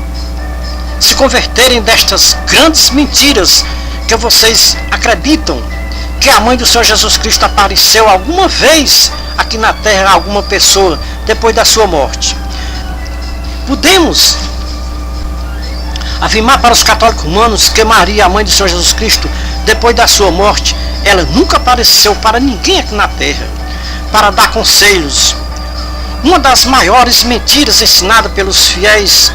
destas grandes mentiras que vocês acreditam que a mãe do Senhor Jesus Cristo apareceu alguma vez aqui na terra a alguma pessoa depois da sua morte. Podemos afirmar para os católicos romanos que Maria, a mãe do Senhor Jesus Cristo, depois da sua morte, ela nunca apareceu para ninguém aqui na terra para dar conselhos. Uma das maiores mentiras ensinadas pelos fiéis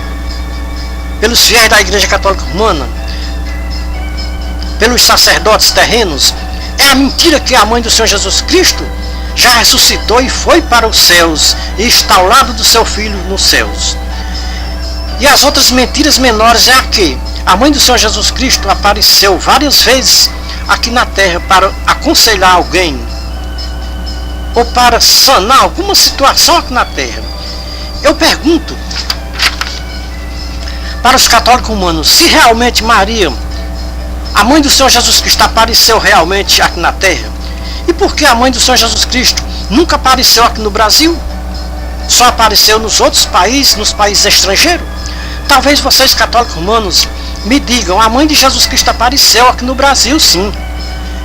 da Igreja Católica Romana, pelos sacerdotes terrenos, é a mentira que a mãe do Senhor Jesus Cristo já ressuscitou e foi para os céus e está ao lado do seu Filho nos céus. E as outras mentiras menores é a que a mãe do Senhor Jesus Cristo apareceu várias vezes aqui na terra para aconselhar alguém ou para sanar alguma situação aqui na terra. Eu pergunto para os católicos romanos, se realmente Maria, a mãe do Senhor Jesus Cristo, apareceu realmente aqui na terra, e por que a mãe do Senhor Jesus Cristo nunca apareceu aqui no Brasil? Só apareceu nos outros países, nos países estrangeiros? Talvez vocês, católicos romanos, me digam, a mãe de Jesus Cristo apareceu aqui no Brasil, sim.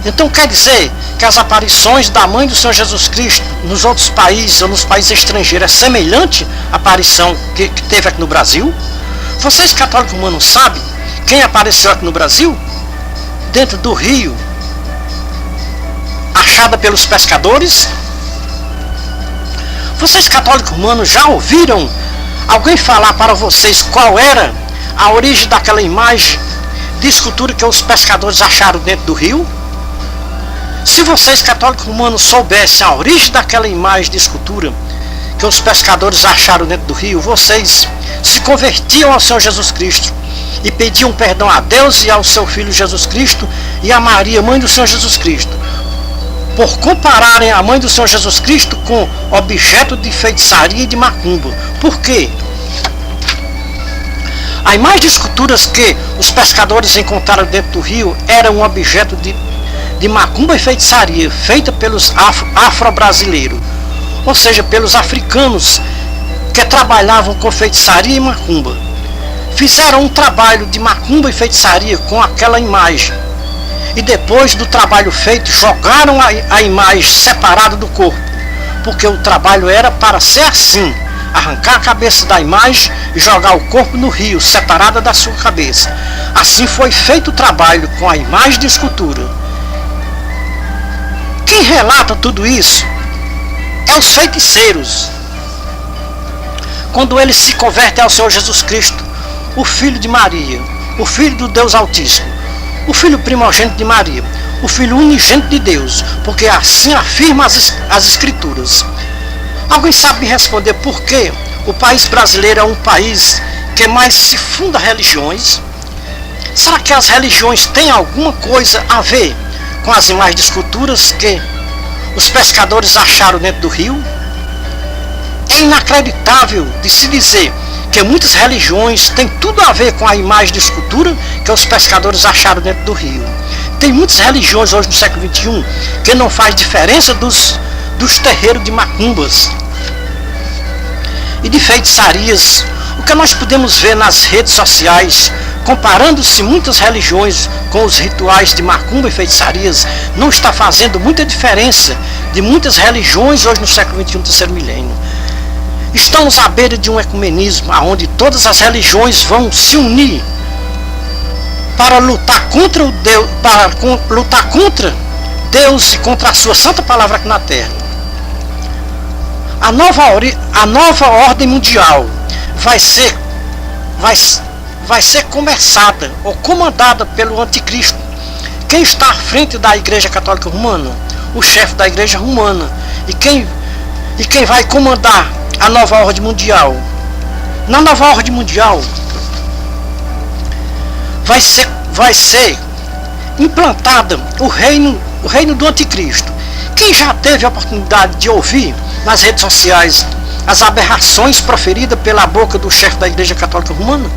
Então quer dizer que as aparições da mãe do Senhor Jesus Cristo nos outros países ou nos países estrangeiros é semelhante à aparição que teve aqui no Brasil? Vocês, católicos romanos, sabem quem apareceu aqui no Brasil? Dentro do rio, achada pelos pescadores? Vocês, católicos romanos, já ouviram alguém falar para vocês qual era a origem daquela imagem de escultura que os pescadores acharam dentro do rio? Se vocês, católicos romanos, soubessem a origem daquela imagem de escultura que os pescadores acharam dentro do rio, vocês se convertiam ao Senhor Jesus Cristo e pediam perdão a Deus e ao seu Filho Jesus Cristo e a Maria, mãe do Senhor Jesus Cristo, por compararem a mãe do Senhor Jesus Cristo com objeto de feitiçaria e de macumba. Por quê? A imagem de esculturas que os pescadores encontraram dentro do rio era um objeto de macumba e feitiçaria feita pelos afro-brasileiros, ou seja, pelos africanos que trabalhavam com feitiçaria e macumba. Fizeram um trabalho de macumba e feitiçaria com aquela imagem e depois do trabalho feito jogaram a imagem separada do corpo, porque o trabalho era para ser assim: arrancar a cabeça da imagem e jogar o corpo no rio, separada da sua cabeça. Assim foi feito o trabalho com a imagem de escultura. Quem relata tudo isso é os feiticeiros. Quando eles se convertem ao Senhor Jesus Cristo, o Filho de Maria, o Filho do Deus Altíssimo, o Filho primogênito de Maria, o Filho unigênito de Deus, porque assim afirma as Escrituras. Alguém sabe me responder por que o país brasileiro é um país que mais se funda religiões? Será que as religiões têm alguma coisa a ver com as imagens de esculturas que os pescadores acharam dentro do rio? É inacreditável de se dizer que muitas religiões têm tudo a ver com a imagem de escultura que os pescadores acharam dentro do rio. Tem muitas religiões hoje no século XXI que não faz diferença dos terreiros de macumbas e de feitiçarias. O que nós podemos ver nas redes sociais, comparando-se muitas religiões com os rituais de macumba e feitiçarias, não está fazendo muita diferença de muitas religiões hoje no século XXI, terceiro milênio. Estamos à beira de um ecumenismo, onde todas as religiões vão se unir para lutar contra Deus e contra a sua santa palavra aqui na terra. A nova ordem mundial vai ser começada ou comandada pelo anticristo. Quem está à frente da Igreja Católica Romana? O chefe da Igreja Romana. E quem vai comandar a nova ordem mundial? Na nova ordem mundial vai ser implantada o reino do anticristo. Quem já teve a oportunidade de ouvir nas redes sociais as aberrações proferidas pela boca do chefe da Igreja Católica Romana,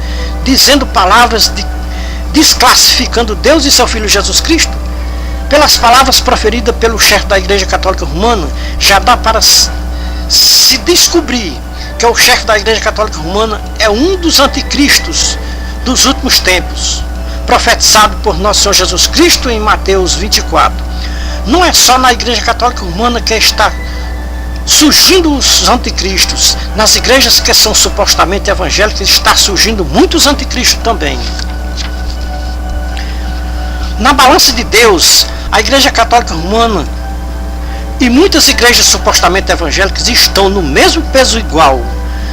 dizendo palavras desclassificando Deus e seu Filho Jesus Cristo? Pelas palavras proferidas pelo chefe da Igreja Católica Romana, já dá para se descobrir que o chefe da Igreja Católica Romana é um dos anticristos dos últimos tempos, profetizado por nosso Senhor Jesus Cristo em Mateus 24. Não é só na Igreja Católica Romana que está surgindo os anticristos. Nas igrejas que são supostamente evangélicas está surgindo muitos anticristos também. Na balança de Deus, a Igreja Católica Romana e muitas igrejas supostamente evangélicas estão no mesmo peso igual,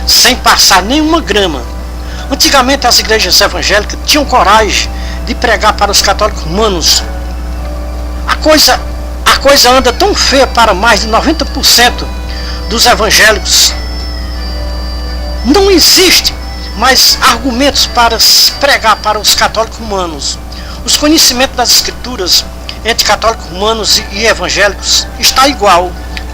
sem passar nenhuma grama. Antigamente as igrejas evangélicas tinham coragem de pregar para os católicos romanos. A coisa anda tão feia para mais de 90% dos evangélicos. Não existe mais argumentos para se pregar para os católicos romanos. Os conhecimentos das escrituras entre católicos romanos e evangélicos está igual.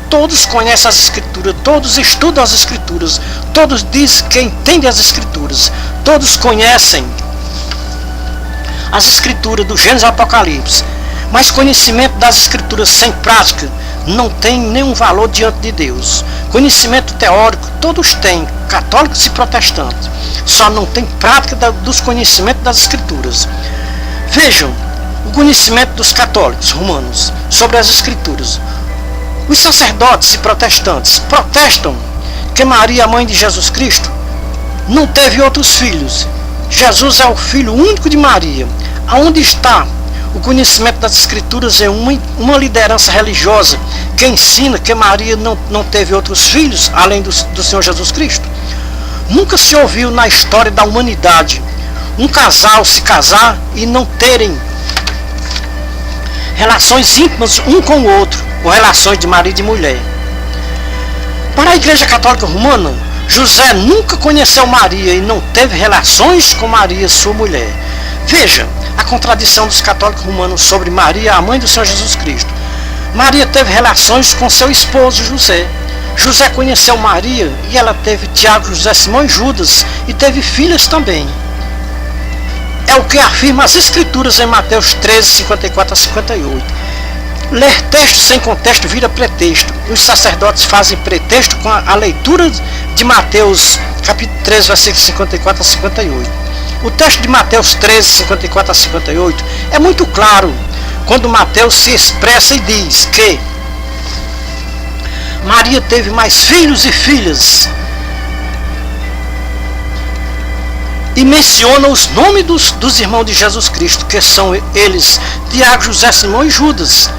Todos conhecem as escrituras, todos estudam as escrituras, todos dizem que entendem as escrituras, todos conhecem as escrituras do Gênesis ao Apocalipse. Mas conhecimento das escrituras sem prática não tem nenhum valor diante de Deus. Conhecimento teórico todos têm, católicos e protestantes, só não tem prática dos conhecimentos das escrituras. Vejam o conhecimento dos católicos romanos sobre as escrituras. Os sacerdotes e protestantes protestam que Maria, a mãe de Jesus Cristo, não teve outros filhos. Jesus é o filho único de Maria. Aonde está o conhecimento das escrituras é uma liderança religiosa que ensina que Maria não teve outros filhos além do Senhor Jesus Cristo? Nunca se ouviu na história da humanidade um casal se casar e não terem relações íntimas um com o outro, ou relações de marido e mulher. Para a Igreja Católica Romana, José nunca conheceu Maria e não teve relações com Maria, sua mulher. Veja a contradição dos católicos romanos sobre Maria, a mãe do Senhor Jesus Cristo. Maria teve relações com seu esposo José. José conheceu Maria e ela teve Tiago, José, Simão e Judas e teve filhas também. É o que afirma as Escrituras em Mateus 13, 54 a 58. Ler texto sem contexto vira pretexto. Os sacerdotes fazem pretexto com a leitura de Mateus capítulo 13, versículos 54 a 58. O texto de Mateus 13, 54 a 58 é muito claro quando Mateus se expressa e diz que Maria teve mais filhos e filhas e menciona os nomes dos irmãos de Jesus Cristo, que são eles Tiago, José, Simão e Judas.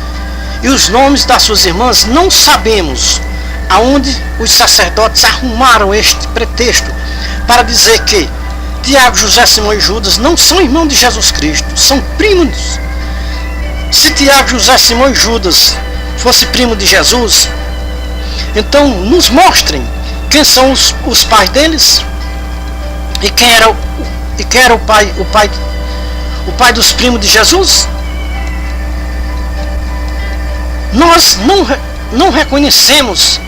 E os nomes das suas irmãs não sabemos aonde os sacerdotes arrumaram este pretexto para dizer que Tiago, José, Simão e Judas não são irmãos de Jesus Cristo, são primos. Se Tiago, José, Simão e Judas fosse primo de Jesus, então nos mostrem quem são os pais deles e quem era o pai dos primos de Jesus. Nós não reconhecemos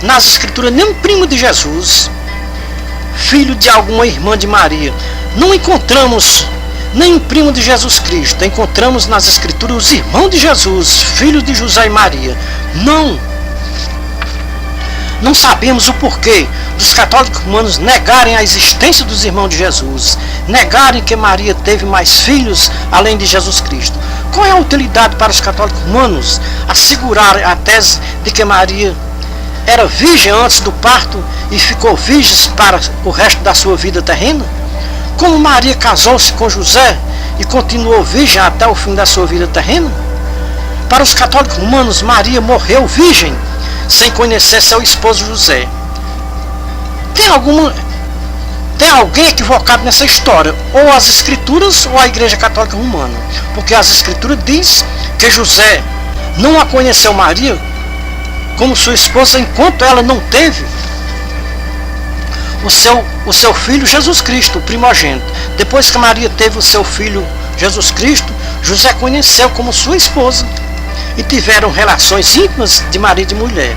nas Escrituras nenhum primo de Jesus, filho de alguma irmã de Maria. Não encontramos nenhum primo de Jesus Cristo. Encontramos nas Escrituras os irmãos de Jesus, filhos de José e Maria. Não sabemos o porquê dos católicos romanos negarem a existência dos irmãos de Jesus, negarem que Maria teve mais filhos além de Jesus Cristo. Qual é a utilidade para os católicos romanos assegurar a tese de que Maria era virgem antes do parto e ficou virgem para o resto da sua vida terrena? Como Maria casou-se com José e continuou virgem até o fim da sua vida terrena? Para os católicos romanos, Maria morreu virgem sem conhecer seu esposo José. Tem alguém equivocado nessa história, ou as Escrituras ou a Igreja Católica Romana, porque as Escrituras diz que José não a conheceu Maria como sua esposa enquanto ela não teve o seu filho Jesus Cristo, o primogênito. Depois que Maria teve o seu filho Jesus Cristo, José conheceu como sua esposa e tiveram relações íntimas de marido e mulher.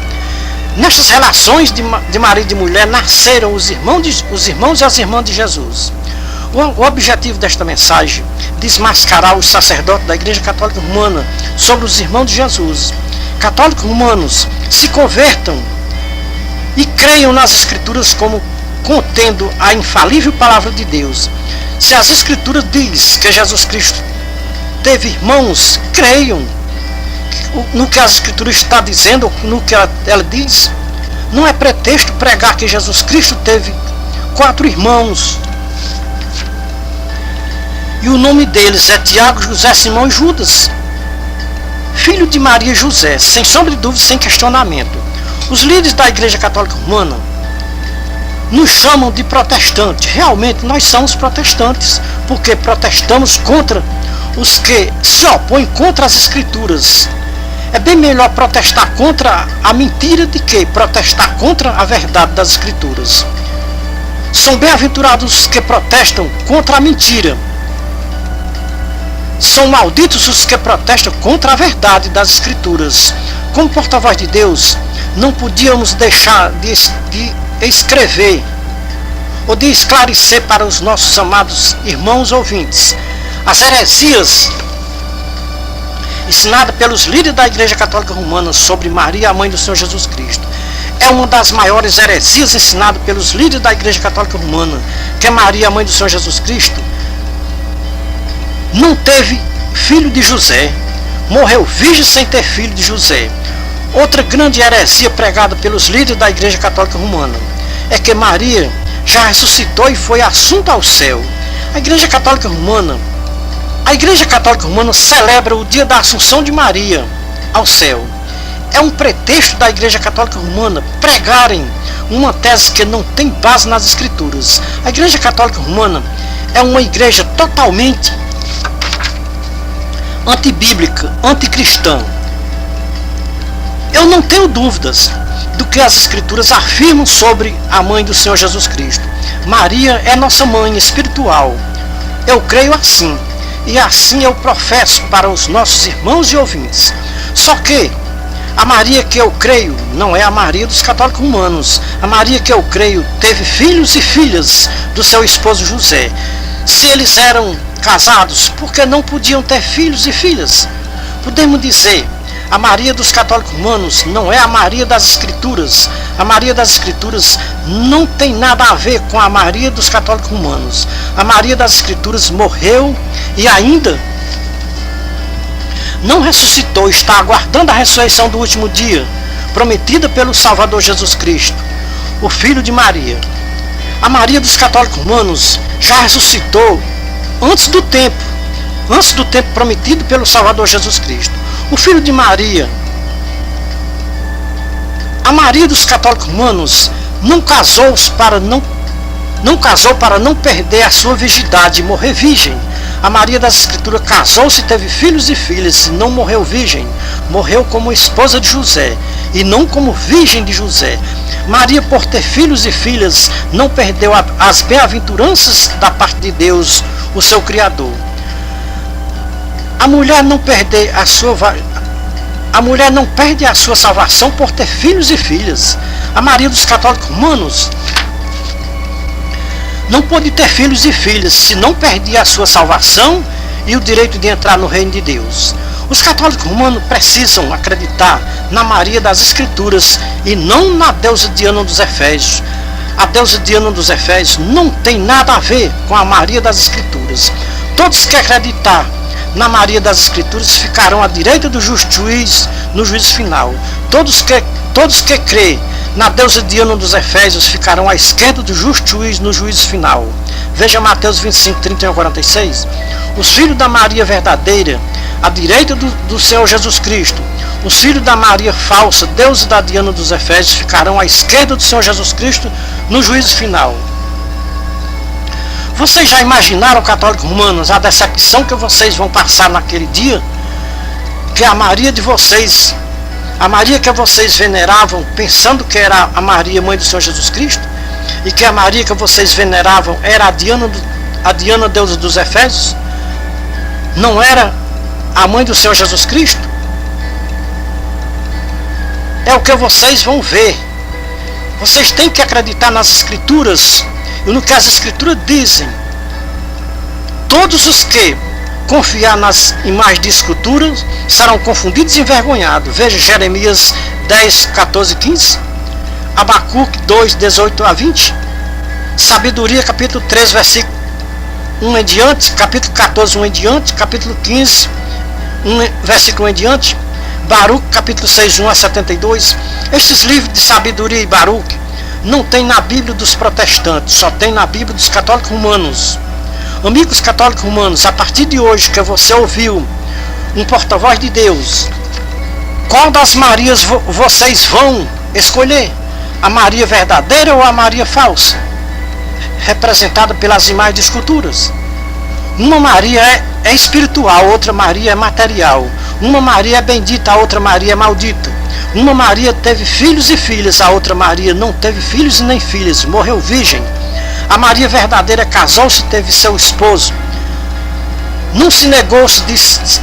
Nestas relações de marido e mulher nasceram os irmãos e as irmãs de Jesus. O objetivo desta mensagem é desmascarar os sacerdotes da Igreja Católica Romana sobre os irmãos de Jesus. Católicos romanos, se convertam e creiam nas Escrituras como contendo a infalível palavra de Deus. Se as Escrituras diz que Jesus Cristo teve irmãos, creiam no que as Escrituras está dizendo, no que ela diz. Não é pretexto pregar que Jesus Cristo teve 4 irmãos. E o nome deles é Tiago, José, Simão e Judas, filho de Maria e José, sem sombra de dúvida, sem questionamento. Os líderes da Igreja Católica Romana nos chamam de protestantes. Realmente nós somos protestantes, porque protestamos contra os que se opõem contra as Escrituras. É bem melhor protestar contra a mentira do que protestar contra a verdade das Escrituras. São bem-aventurados os que protestam contra a mentira. São malditos os que protestam contra a verdade das Escrituras. Como porta-voz de Deus, não podíamos deixar de escrever ou de esclarecer para os nossos amados irmãos ouvintes as heresias ensinada pelos líderes da Igreja Católica Romana sobre Maria, a mãe do Senhor Jesus Cristo. É uma das maiores heresias ensinadas pelos líderes da Igreja Católica Romana, que Maria, a mãe do Senhor Jesus Cristo, não teve filho de José, morreu virgem sem ter filho de José. Outra grande heresia pregada pelos líderes da Igreja Católica Romana é que Maria já ressuscitou e foi assunta ao céu. A Igreja Católica Romana celebra o dia da Assunção de Maria ao céu. É um pretexto da Igreja Católica Romana pregarem uma tese que não tem base nas Escrituras. A Igreja Católica Romana é uma igreja totalmente antibíblica, anticristã. Eu não tenho dúvidas do que as Escrituras afirmam sobre a mãe do Senhor Jesus Cristo. Maria é nossa mãe espiritual. Eu creio assim, e assim eu professo para os nossos irmãos e ouvintes. Só que a Maria que eu creio não é a Maria dos católicos romanos. A Maria que eu creio teve filhos e filhas do seu esposo José. Se eles eram casados, por que não podiam ter filhos e filhas? Podemos dizer, a Maria dos católicos romanos não é a Maria das Escrituras. A Maria das Escrituras não tem nada a ver com a Maria dos católicos romanos. A Maria das Escrituras morreu e ainda não ressuscitou, está aguardando a ressurreição do último dia, prometida pelo Salvador Jesus Cristo, o Filho de Maria. A Maria dos católicos romanos já ressuscitou antes do tempo prometido pelo Salvador Jesus Cristo. O Filho de Maria, a Maria dos católicos romanos não casou para não perder a sua virgindade e morrer virgem. A Maria das Escrituras casou-se, teve filhos e filhas, e não morreu virgem. Morreu como esposa de José, e não como virgem de José. Maria, por ter filhos e filhas, não perdeu as bem-aventuranças da parte de Deus, o seu Criador. A mulher não perde a sua salvação por ter filhos e filhas. A Maria dos católicos romanos não pôde ter filhos e filhas se não perdia a sua salvação e o direito de entrar no reino de Deus. Os católicos romanos precisam acreditar na Maria das Escrituras e não na deusa Diana dos Efésios. A deusa Diana dos Efésios não tem nada a ver com a Maria das Escrituras. Todos que acreditar na Maria das Escrituras ficarão à direita do justo juiz no juízo final. Todos que crê na deusa Diana dos Efésios ficarão à esquerda do justo juiz no juízo final. Veja Mateus 25, 31 a 46. Os filhos da Maria verdadeira, à direita do Senhor Jesus Cristo. Os filhos da Maria falsa, deusa da Diana dos Efésios, ficarão à esquerda do Senhor Jesus Cristo no juízo final. Vocês já imaginaram, católicos romanos, a decepção que vocês vão passar naquele dia? Que a Maria de vocês, a Maria que vocês veneravam, pensando que era a Maria, mãe do Senhor Jesus Cristo, e que a Maria que vocês veneravam era a Diana deusa dos Efésios, não era a mãe do Senhor Jesus Cristo? É o que vocês vão ver. Vocês têm que acreditar nas Escrituras e no que as Escrituras dizem. Todos os que confiar nas imagens de esculturas serão confundidos e envergonhados. Veja Jeremias 10, 14 e 15, Abacuque 2, 18 a 20, Sabedoria capítulo 3, versículo 1 em diante, capítulo 14, 1 em diante, capítulo 15, versículo 1 em diante, Baruque capítulo 6, 1 a 72. Estes livros de sabedoria e Baruque não tem na Bíblia dos protestantes, só tem na Bíblia dos católicos romanos. Amigos católicos romanos, a partir de hoje que você ouviu um porta-voz de Deus, qual das Marias vocês vão escolher? A Maria verdadeira ou a Maria falsa? Representada pelas imagens de esculturas. Uma Maria é espiritual, outra Maria é material. Uma Maria é bendita, a outra Maria é maldita. Uma Maria teve filhos e filhas, a outra Maria não teve filhos e nem filhas, morreu virgem. A Maria verdadeira casou-se, teve seu esposo. Não se negou-se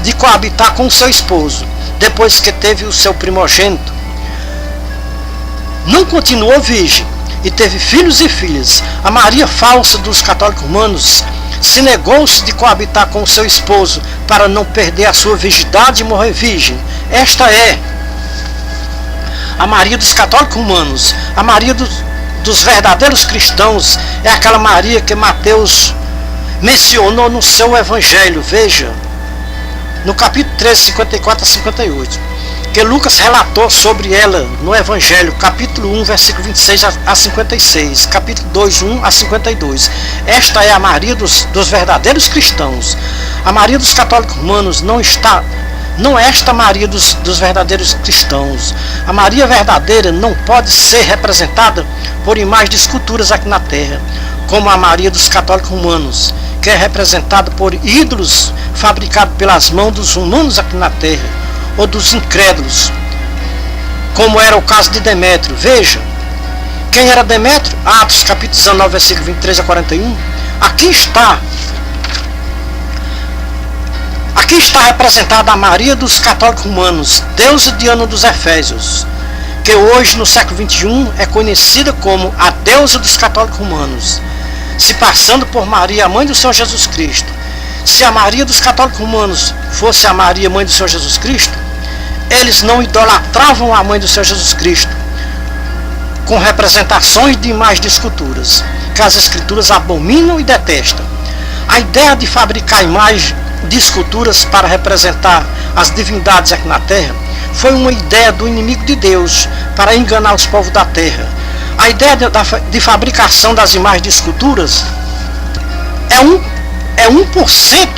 de coabitar com o seu esposo, depois que teve o seu primogênito. Não continuou virgem e teve filhos e filhas. A Maria falsa dos católicos romanos se negou-se de coabitar com o seu esposo para não perder a sua virgindade e morrer virgem. Esta é a Maria dos católicos romanos. A Maria dos verdadeiros cristãos é aquela Maria que Mateus mencionou no seu evangelho. Veja, no capítulo 13, 54 a 58, que Lucas relatou sobre ela no evangelho, capítulo 1, versículo 26 a 56, capítulo 2, 1 a 52. Esta é a Maria dos verdadeiros cristãos. A Maria dos católicos romanos não é esta Maria dos verdadeiros cristãos. A Maria verdadeira não pode ser representada por imagens de esculturas aqui na terra, como a Maria dos católicos romanos, que é representada por ídolos fabricados pelas mãos dos humanos aqui na terra, ou dos incrédulos, como era o caso de Demétrio. Veja, quem era Demétrio? Atos capítulo 19, versículo 23 a 41. Aqui está representada a Maria dos católicos romanos, deusa Diana dos Efésios, que hoje no século XXI é conhecida como a deusa dos católicos romanos, se passando por Maria, a mãe do Senhor Jesus Cristo. Se a Maria dos católicos romanos fosse a Maria, mãe do Senhor Jesus Cristo, eles não idolatravam a mãe do Senhor Jesus Cristo com representações de imagens de esculturas, que as escrituras abominam e detestam. A ideia de fabricar imagens de esculturas para representar as divindades aqui na terra foi uma ideia do inimigo de Deus para enganar os povos da terra. A ideia de fabricação das imagens de esculturas é 1%,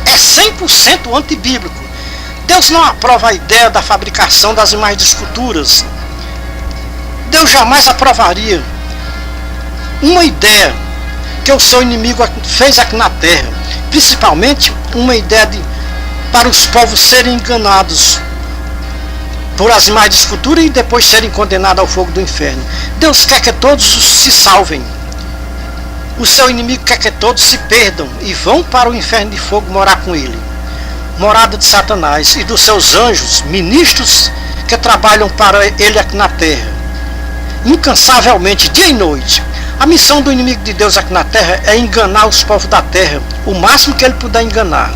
é 100% antibíblico. Deus não aprova a ideia da fabricação das imagens de esculturas. Deus jamais aprovaria uma ideia que o seu inimigo fez aqui na terra, principalmente uma ideia para os povos serem enganados por as imagens de escultura e depois serem condenados ao fogo do inferno. Deus quer que todos se salvem. O seu inimigo quer que todos se perdam e vão para o inferno de fogo morar com ele. Morada de Satanás e dos seus anjos, ministros que trabalham para ele aqui na terra, incansavelmente, dia e noite. A missão do inimigo de Deus aqui na terra é enganar os povos da terra, o máximo que ele puder enganar.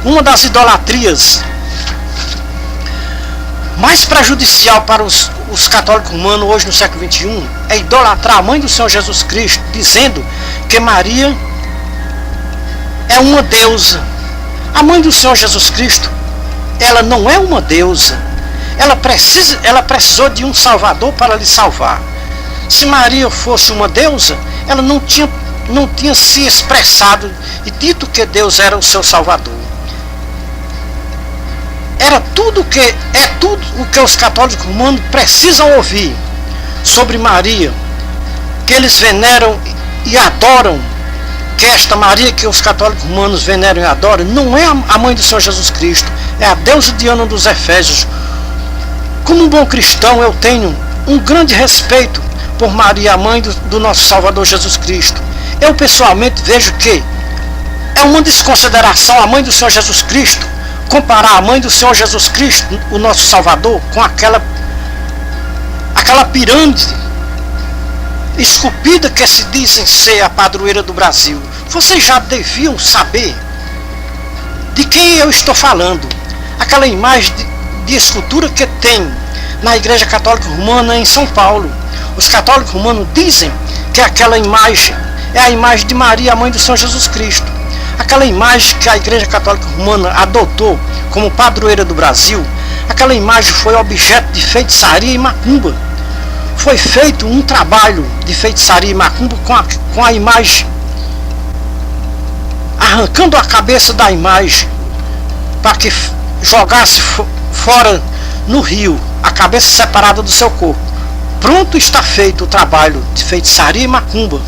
Uma das idolatrias mais prejudicial para os católicos romanos hoje no século XXI é idolatrar a mãe do Senhor Jesus Cristo, dizendo que Maria é uma deusa. A mãe do Senhor Jesus Cristo, ela não é uma deusa. Ela precisou de um Salvador para lhe salvar. Se Maria fosse uma deusa, ela não tinha se expressado e dito que Deus era o seu Salvador. É tudo o que os católicos romanos precisam ouvir sobre Maria, que eles veneram e adoram, que esta Maria que os católicos romanos veneram e adoram, não é a mãe do Senhor Jesus Cristo, é a deusa Diana dos Efésios. Como um bom cristão, eu tenho um grande respeito por Maria, a mãe do nosso Salvador Jesus Cristo. Eu pessoalmente vejo que é uma desconsideração a mãe do Senhor Jesus Cristo comparar a mãe do Senhor Jesus Cristo, o nosso Salvador, com aquela pirâmide esculpida que se dizem ser a padroeira do Brasil. Vocês já deviam saber de quem eu estou falando. Aquela imagem de escultura que tem na Igreja Católica Romana em São Paulo. Os católicos romanos dizem que aquela imagem é a imagem de Maria, a mãe do Senhor Jesus Cristo. Aquela imagem que a Igreja Católica Romana adotou como padroeira do Brasil, aquela imagem foi objeto de feitiçaria e macumba. Foi feito um trabalho de feitiçaria e macumba com a imagem, arrancando a cabeça da imagem para que jogasse fora no rio, a cabeça separada do seu corpo. Pronto está feito o trabalho de feitiçaria e macumba.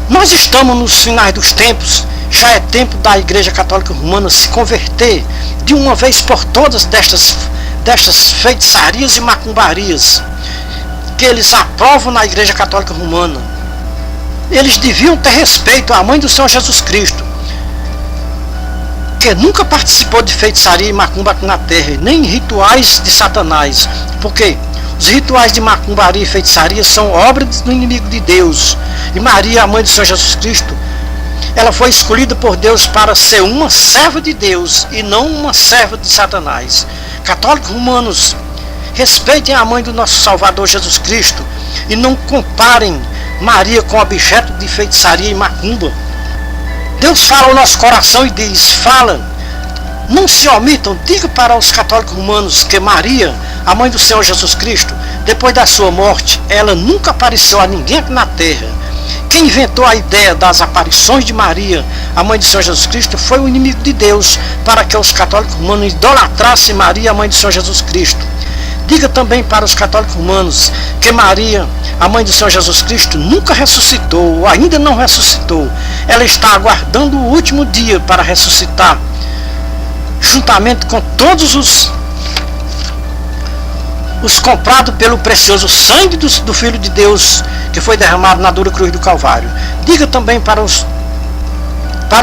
Nós estamos nos finais dos tempos, já é tempo da Igreja Católica Romana se converter de uma vez por todas destas feitiçarias e macumbarias que eles aprovam na Igreja Católica Romana. Eles deviam ter respeito à mãe do Senhor Jesus Cristo, que nunca participou de feitiçaria e macumba aqui na terra, nem rituais de Satanás, porque os rituais de macumbaria e feitiçaria são obras do inimigo de Deus. E Maria, a mãe do Senhor Jesus Cristo, ela foi escolhida por Deus para ser uma serva de Deus e não uma serva de Satanás. Católicos romanos, respeitem a mãe do nosso Salvador Jesus Cristo e não comparem Maria com objeto de feitiçaria e macumba. Deus fala ao nosso coração e diz, não se omitam, diga para os católicos romanos que Maria, a mãe do Senhor Jesus Cristo, depois da sua morte, ela nunca apareceu a ninguém aqui na terra. Quem inventou a ideia das aparições de Maria, a mãe do Senhor Jesus Cristo, foi o inimigo de Deus, para que os católicos romanos idolatrassem Maria, a mãe do Senhor Jesus Cristo. Diga também para os católicos romanos que Maria, a mãe do Senhor Jesus Cristo, nunca ressuscitou, ou ainda não ressuscitou. Ela está aguardando o último dia para ressuscitar juntamente com todos os comprados pelo precioso sangue do Filho de Deus, que foi derramado na dura cruz do Calvário. Diga também para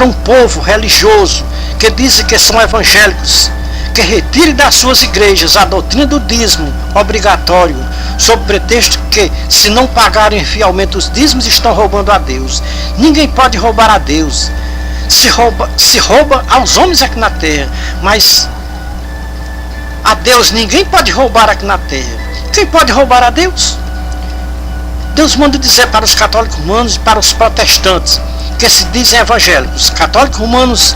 um povo religioso que dizem que são evangélicos, que retire das suas igrejas a doutrina do dízimo obrigatório, sob pretexto que, se não pagarem fielmente os dízimos, estão roubando a Deus. Ninguém pode roubar a Deus. Se rouba aos homens aqui na terra, mas a Deus ninguém pode roubar aqui na terra. Quem pode roubar a Deus? Deus manda dizer para os católicos romanos e para os protestantes, que se dizem evangélicos, católicos romanos,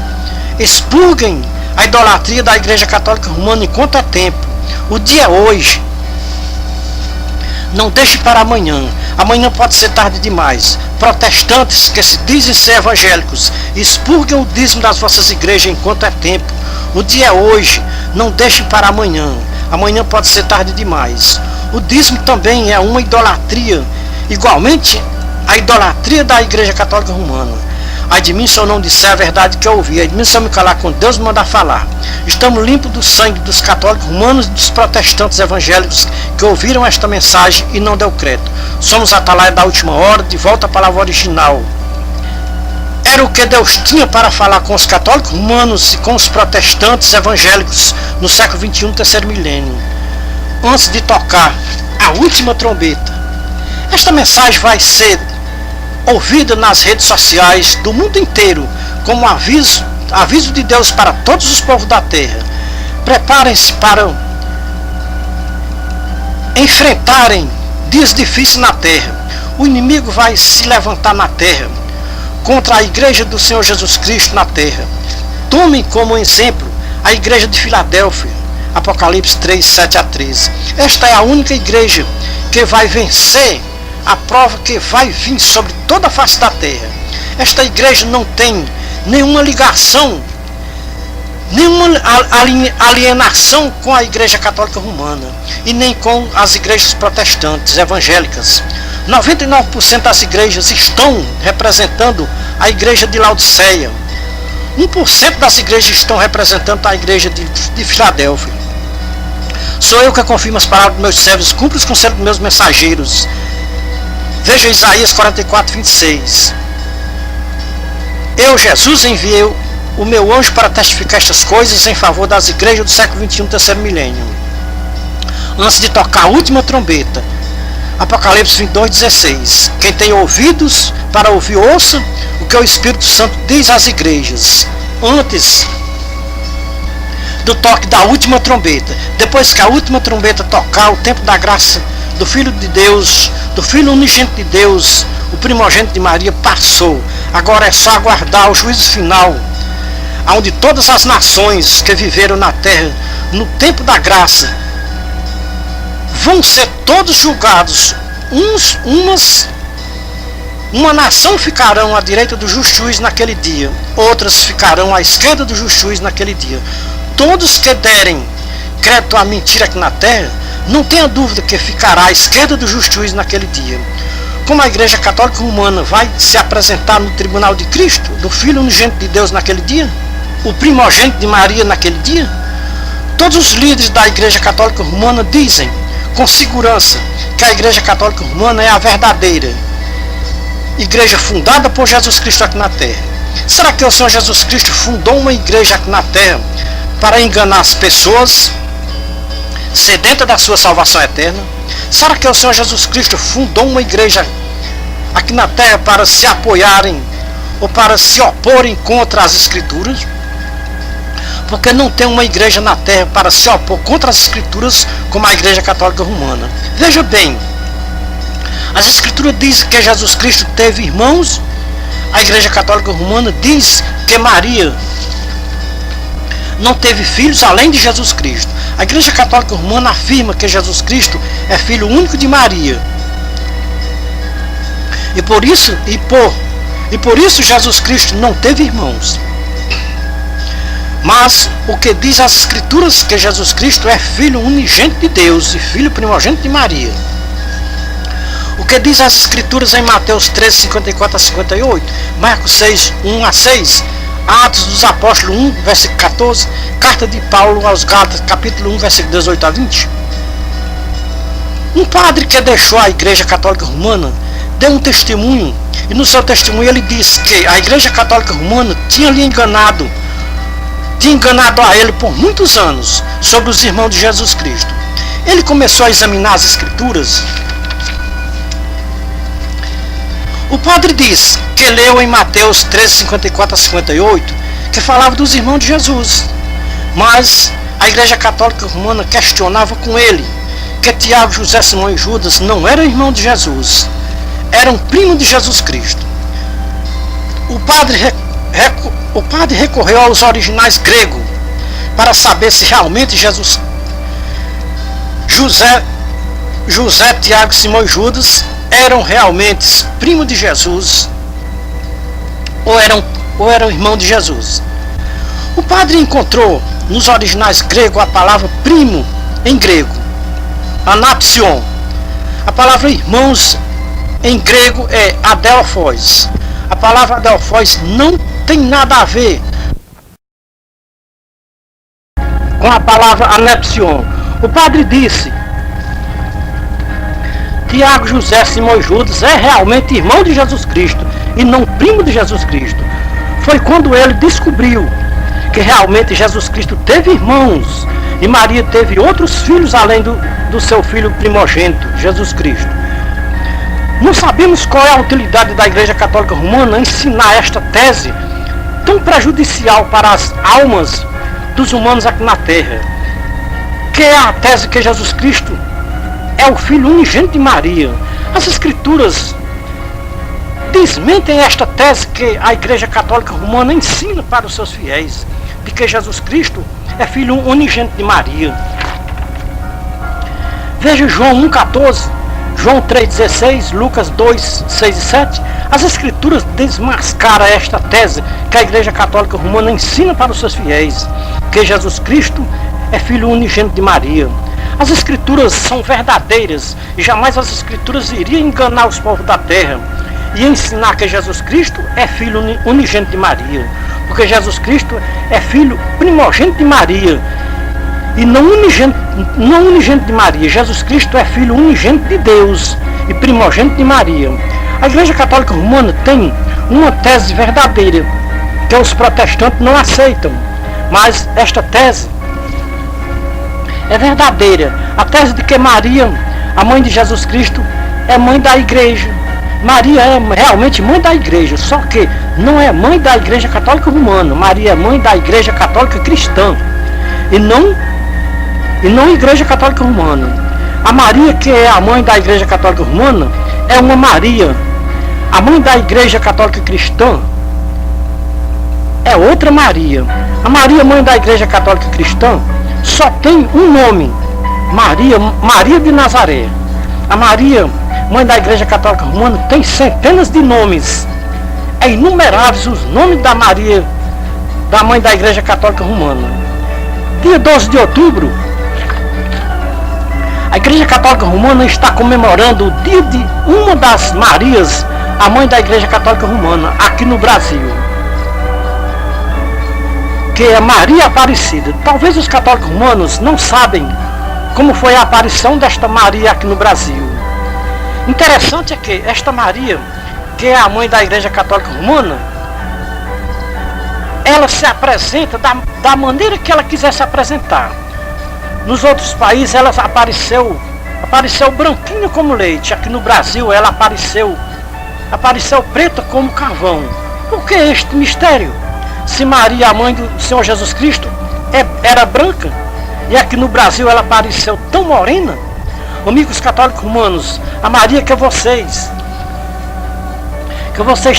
expurguem a idolatria da Igreja Católica Romana enquanto é tempo. O dia é hoje. Não deixe para amanhã. Amanhã pode ser tarde demais. Protestantes que se dizem ser evangélicos, expurguem o dízimo das vossas igrejas enquanto é tempo. O dia é hoje. Não deixem para amanhã. Amanhã pode ser tarde demais. O dízimo também é uma idolatria, igualmente a idolatria da Igreja Católica Romana. Ai de mim se eu não disser a verdade que eu ouvi. Ai de mim se eu me calar quando Deus me mandar falar. Estamos limpos do sangue dos católicos romanos e dos protestantes evangélicos que ouviram esta mensagem e não deu crédito. Somos a Atalaia da última hora, de volta à palavra original. Era o que Deus tinha para falar com os católicos romanos e com os protestantes evangélicos no século XXI, terceiro milênio, antes de tocar a última trombeta. Esta mensagem vai ser ouvida nas redes sociais do mundo inteiro como aviso de Deus para todos os povos da terra. Preparem-se para enfrentarem dias difíceis na terra. O inimigo vai se levantar na terra contra a igreja do Senhor Jesus Cristo na terra. Tomem como exemplo a igreja de Filadélfia, Apocalipse 3, 7 a 13. Esta é a única igreja que vai vencer a prova que vai vir sobre toda a face da terra. Esta igreja não tem nenhuma ligação, nenhuma alienação com a Igreja Católica Romana e nem com as igrejas protestantes evangélicas. 99% das igrejas estão representando a igreja de Laodiceia. 1% das igrejas estão representando a igreja de Filadélfia. Sou eu que confirmo as palavras dos meus servos, cumpro os conselhos dos meus mensageiros. Veja Isaías 44, 26. Eu, Jesus, enviei o meu anjo para testificar estas coisas em favor das igrejas do século XXI, terceiro milênio. Antes de tocar a última trombeta. Apocalipse 22, 16. Quem tem ouvidos para ouvir, ouça o que o Espírito Santo diz às igrejas. Antes do toque da última trombeta. Depois que a última trombeta tocar, o tempo da graça do Filho de Deus, do Filho unigênito de Deus, o primogênito de Maria, passou. Agora é só aguardar o juízo final, onde todas as nações que viveram na terra no tempo da graça vão ser todos julgados. Uma nação ficarão à direita do justo juiz naquele dia, outras ficarão à esquerda do justo juiz naquele dia. Todos que derem crédito à mentira aqui na terra, não tenha dúvida que ficará à esquerda do justo juiz naquele dia. Como a Igreja Católica Romana vai se apresentar no tribunal de Cristo, do Filho unigênito de Deus naquele dia, o primogênito de Maria naquele dia, todos os líderes da Igreja Católica Romana dizem com segurança que a Igreja Católica Romana é a verdadeira igreja fundada por Jesus Cristo aqui na terra. Será que o Senhor Jesus Cristo fundou uma igreja aqui na terra para enganar as pessoas sedenta da sua salvação eterna? Será que o Senhor Jesus Cristo fundou uma igreja aqui na terra para se apoiarem ou para se oporem contra as Escrituras? Porque não tem uma igreja na terra para se opor contra as Escrituras como a Igreja Católica Romana. Veja bem, as Escrituras dizem que Jesus Cristo teve irmãos. A Igreja Católica Romana diz que Maria não teve filhos além de Jesus Cristo. A Igreja Católica Romana afirma que Jesus Cristo é filho único de Maria. E por isso Jesus Cristo não teve irmãos. Mas o que diz as Escrituras que Jesus Cristo é filho unigênito de Deus e filho primogênito de Maria. O que diz as Escrituras em Mateus 13, 54 a 58, Marcos 6, 1 a 6, Atos dos Apóstolos 1, versículo 14, carta de Paulo aos Gálatas, capítulo 1, versículo 18 a 20. Um padre que deixou a Igreja Católica Romana deu um testemunho, e no seu testemunho ele disse que a Igreja Católica Romana tinha enganado a ele por muitos anos sobre os irmãos de Jesus Cristo. Ele começou a examinar as Escrituras. O padre diz que leu em Mateus 13, 54 a 58, que falava dos irmãos de Jesus. Mas a Igreja Católica Romana questionava com ele que Tiago, José, Simão e Judas não eram irmãos de Jesus, eram primos de Jesus Cristo. O padre recorreu aos originais gregos para saber se realmente José, Tiago, Simão e Judas eram realmente primos de Jesus ou eram irmãos de Jesus. O padre encontrou nos originais gregos a palavra primo em grego, anapsion. A palavra irmãos em grego é adelphos. A palavra adelphos não tem nada a ver com a palavra anapsion. O padre disse: Tiago, José, Simão e Judas é realmente irmão de Jesus Cristo e não primo de Jesus Cristo. Foi quando ele descobriu que realmente Jesus Cristo teve irmãos e Maria teve outros filhos além do seu filho primogênito, Jesus Cristo. Não sabemos qual é a utilidade da Igreja Católica Romana ensinar esta tese tão prejudicial para as almas dos humanos aqui na Terra, que é a tese que Jesus Cristo é o Filho unigênito de Maria. As Escrituras desmentem esta tese que a Igreja Católica Romana ensina para os seus fiéis, de que Jesus Cristo é Filho unigênito de Maria. Veja João 1,14, João 3,16, Lucas 2, 6 e 7. As Escrituras desmascaram esta tese que a Igreja Católica Romana ensina para os seus fiéis, que Jesus Cristo é Filho unigênito de Maria. As Escrituras são verdadeiras e jamais as Escrituras iriam enganar os povos da terra e ensinar que Jesus Cristo é Filho unigênito de Maria, porque Jesus Cristo é Filho primogênito de Maria e não unigênito de Maria. Jesus Cristo é Filho unigênito de Deus e primogênito de Maria. A Igreja Católica Romana tem uma tese verdadeira que os protestantes não aceitam, mas esta tese é verdadeira. A tese de que Maria, a mãe de Jesus Cristo, é mãe da Igreja. Maria é realmente mãe da Igreja, só que não é mãe da Igreja Católica Romana. Maria é mãe da Igreja Católica Cristã e não Igreja Católica Romana. A Maria que é a mãe da Igreja Católica Romana é uma Maria. A mãe da Igreja Católica Cristã é outra Maria. A Maria, mãe da Igreja Católica Cristã, só tem um nome: Maria de Nazaré. A Maria, mãe da Igreja Católica Romana, tem centenas de nomes. É inumeráveis os nomes da Maria, da mãe da Igreja Católica Romana. Dia 12 de outubro, a Igreja Católica Romana está comemorando o dia de uma das Marias, a mãe da Igreja Católica Romana, aqui no Brasil, que é Maria Aparecida. Talvez os católicos romanos não sabem como foi a aparição desta Maria aqui no Brasil. Interessante é que esta Maria, que é a mãe da Igreja Católica Romana, ela se apresenta da maneira que ela quiser se apresentar. Nos outros países ela apareceu branquinha como leite. Aqui no Brasil ela apareceu preta como carvão. Por que este mistério? Se Maria, a mãe do Senhor Jesus Cristo, era branca, e aqui no Brasil ela apareceu tão morena. Amigos católicos romanos, a Maria que vocês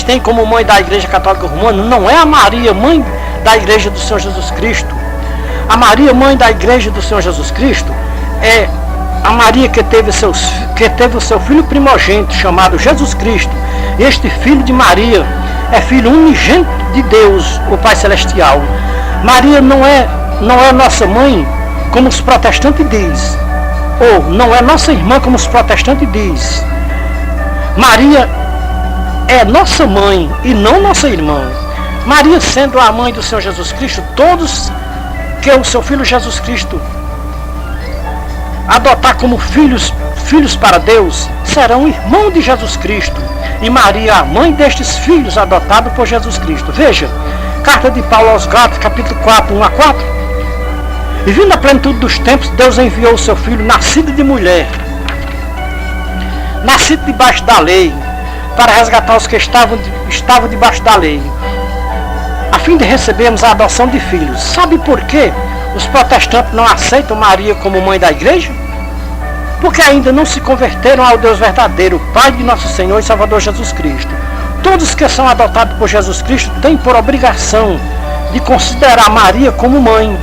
têm como mãe da Igreja Católica Romana não é a Maria, mãe da Igreja do Senhor Jesus Cristo. A Maria, mãe da Igreja do Senhor Jesus Cristo, é a Maria que teve o seu filho primogênito, chamado Jesus Cristo. Este filho de Maria é filho unigênito de Deus, o Pai Celestial. Maria não é nossa mãe, como os protestantes dizem, ou não é nossa irmã, como os protestantes dizem. Maria é nossa mãe e não nossa irmã. Maria sendo a mãe do Senhor Jesus Cristo, todos que o seu Filho Jesus Cristo adotar como filhos para Deus, serão irmãos de Jesus Cristo. E Maria, a mãe destes filhos adotados por Jesus Cristo. Veja, carta de Paulo aos Gálatas, capítulo 4, 1 a 4. E vindo a plenitude dos tempos, Deus enviou o seu Filho, nascido de mulher, nascido debaixo da lei, para resgatar os que estavam debaixo da lei, a fim de recebermos a adoção de filhos. Sabe por quê os protestantes não aceitam Maria como mãe da igreja? Porque ainda não se converteram ao Deus verdadeiro, Pai de nosso Senhor e Salvador Jesus Cristo. Todos que são adotados por Jesus Cristo têm por obrigação de considerar Maria como mãe.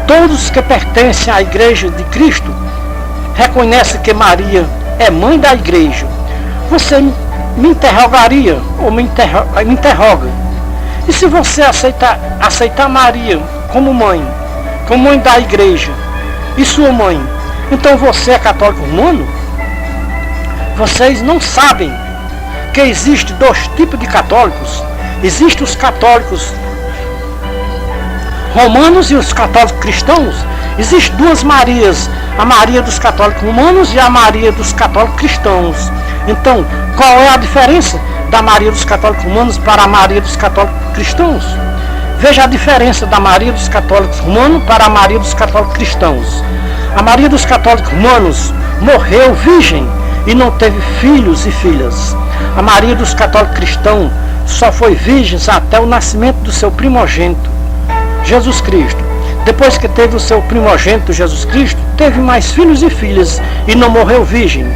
Todos que pertencem à igreja de Cristo reconhecem que Maria é mãe da igreja. Você me interrogaria, ou me interroga, e se você aceitar Maria como mãe da igreja e sua mãe, então você é católico romano? Vocês não sabem que existe dois tipos de católicos. Existem os católicos romanos e os católicos cristãos. Existem duas Marias, a Maria dos católicos romanos e a Maria dos católicos cristãos. Então, qual é a diferença da Maria dos católicos romanos para a Maria dos católicos cristãos? Veja a diferença da Maria dos católicos romanos para a Maria dos católicos cristãos. A Maria dos católicos romanos morreu virgem e não teve filhos e filhas. A Maria dos católicos cristãos só foi virgem até o nascimento do seu primogênito, Jesus Cristo. Depois que teve o seu primogênito, Jesus Cristo, teve mais filhos e filhas e não morreu virgem,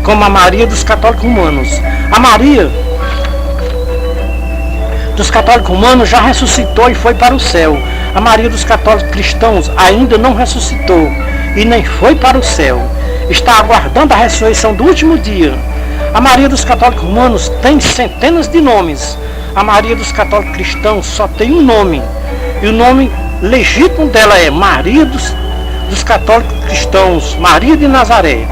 como a Maria dos católicos romanos. A Maria dos católicos romanos já ressuscitou e foi para o céu. A Maria dos católicos cristãos ainda não ressuscitou e nem foi para o céu. Está aguardando a ressurreição do último dia. A Maria dos católicos romanos tem centenas de nomes. A Maria dos católicos cristãos só tem um nome. E o nome legítimo dela é Maria dos católicos cristãos, Maria de Nazaré.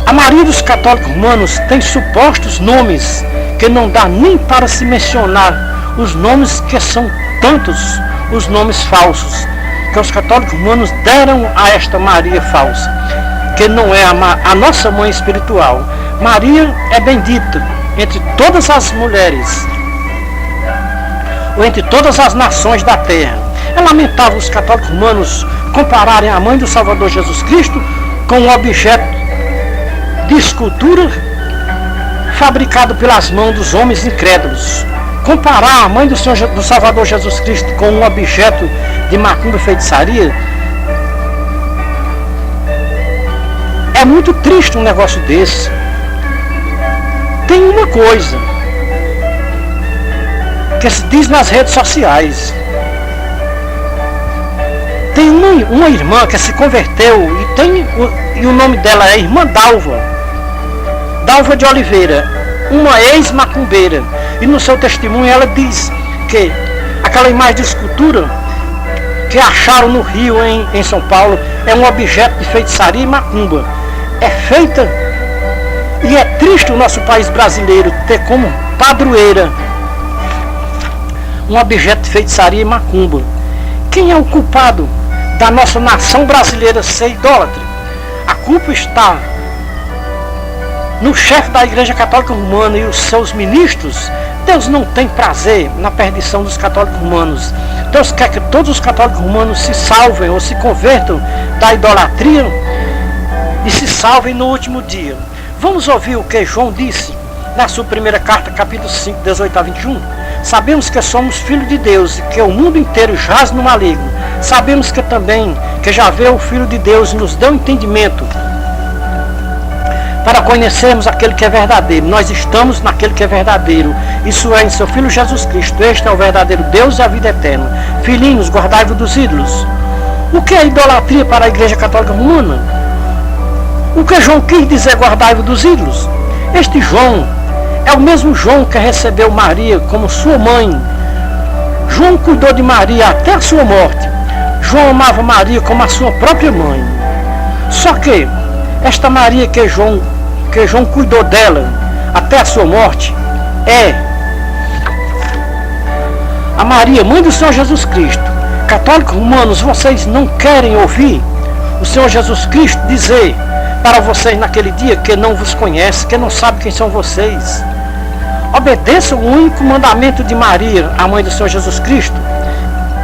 A Maria dos católicos romanos tem supostos nomes que não dá nem para se mencionar os nomes, que são tantos os nomes falsos que os católicos romanos deram a esta Maria falsa, que não é a nossa mãe espiritual. Maria é bendita entre todas as mulheres, ou entre todas as nações da terra. É lamentável os católicos romanos compararem a mãe do Salvador Jesus Cristo com um objeto de escultura fabricado pelas mãos dos homens incrédulos. Comparar a mãe do Salvador Jesus Cristo com um objeto de macumba e feitiçaria é muito triste, um negócio desse. Tem uma coisa que se diz nas redes sociais. Tem uma irmã que se converteu e o nome dela é Irmã Dalva de Oliveira, uma ex-macumbeira. E no seu testemunho ela diz que aquela imagem de escultura que acharam no Rio, em São Paulo, é um objeto de feitiçaria e macumba. É feita, e é triste o nosso país brasileiro ter como padroeira um objeto de feitiçaria e macumba. Quem é o culpado da nossa nação brasileira ser idólatra? A culpa está no chefe da Igreja Católica Romana e os seus ministros. Deus não tem prazer na perdição dos católicos romanos. Deus quer que todos os católicos romanos se salvem ou se convertam da idolatria e se salvem no último dia. Vamos ouvir o que João disse na sua primeira carta, capítulo 5, 18 a 21. Sabemos que somos filhos de Deus e que o mundo inteiro jaz no maligno. Sabemos que também que já veio o Filho de Deus e nos deu entendimento para conhecermos aquele que é verdadeiro. Nós estamos naquele que é verdadeiro, isso é, em seu Filho Jesus Cristo. Este é o verdadeiro Deus e a vida eterna. Filhinhos, guardai-vos dos ídolos. O que é idolatria para a Igreja Católica Romana? O que João quis dizer guardai-vos dos ídolos? Este João é o mesmo João que recebeu Maria como sua mãe. João cuidou de Maria até a sua morte. João amava Maria como a sua própria mãe. Só que esta Maria que João cuidou dela até a sua morte é a Maria, mãe do Senhor Jesus Cristo. Católicos romanos, vocês não querem ouvir o Senhor Jesus Cristo dizer para vocês naquele dia que não vos conhece, que não sabe quem são vocês? Obedeçam o único mandamento de Maria, a mãe do Senhor Jesus Cristo.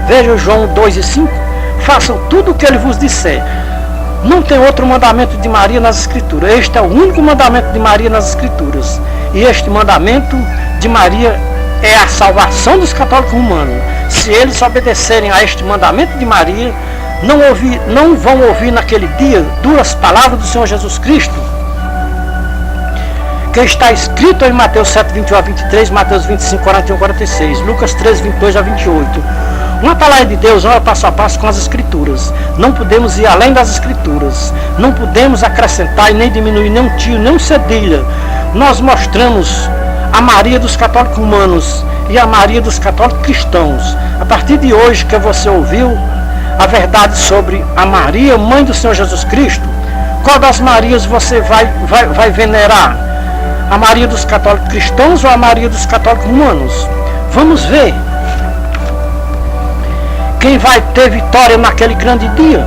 Vejam João 2:5. Façam tudo o que ele vos disser. Não tem outro mandamento de Maria nas Escrituras. Este é o único mandamento de Maria nas Escrituras. E este mandamento de Maria é a salvação dos católicos romanos. Se eles obedecerem a este mandamento de Maria, não vão ouvir naquele dia duras palavras do Senhor Jesus Cristo, que está escrito em Mateus 7:21-23, Mateus 25:41-46, Lucas 13:22-28. Uma palavra de Deus não é passo a passo com as Escrituras. Não podemos ir além das Escrituras. Não podemos acrescentar e nem diminuir nem um tio, nem um cedilha. Nós mostramos a Maria dos católicos romanos e a Maria dos católicos cristãos. A partir de hoje que você ouviu a verdade sobre a Maria, mãe do Senhor Jesus Cristo, qual das Marias você vai venerar? A Maria dos católicos cristãos ou a Maria dos católicos romanos? Vamos ver quem vai ter vitória naquele grande dia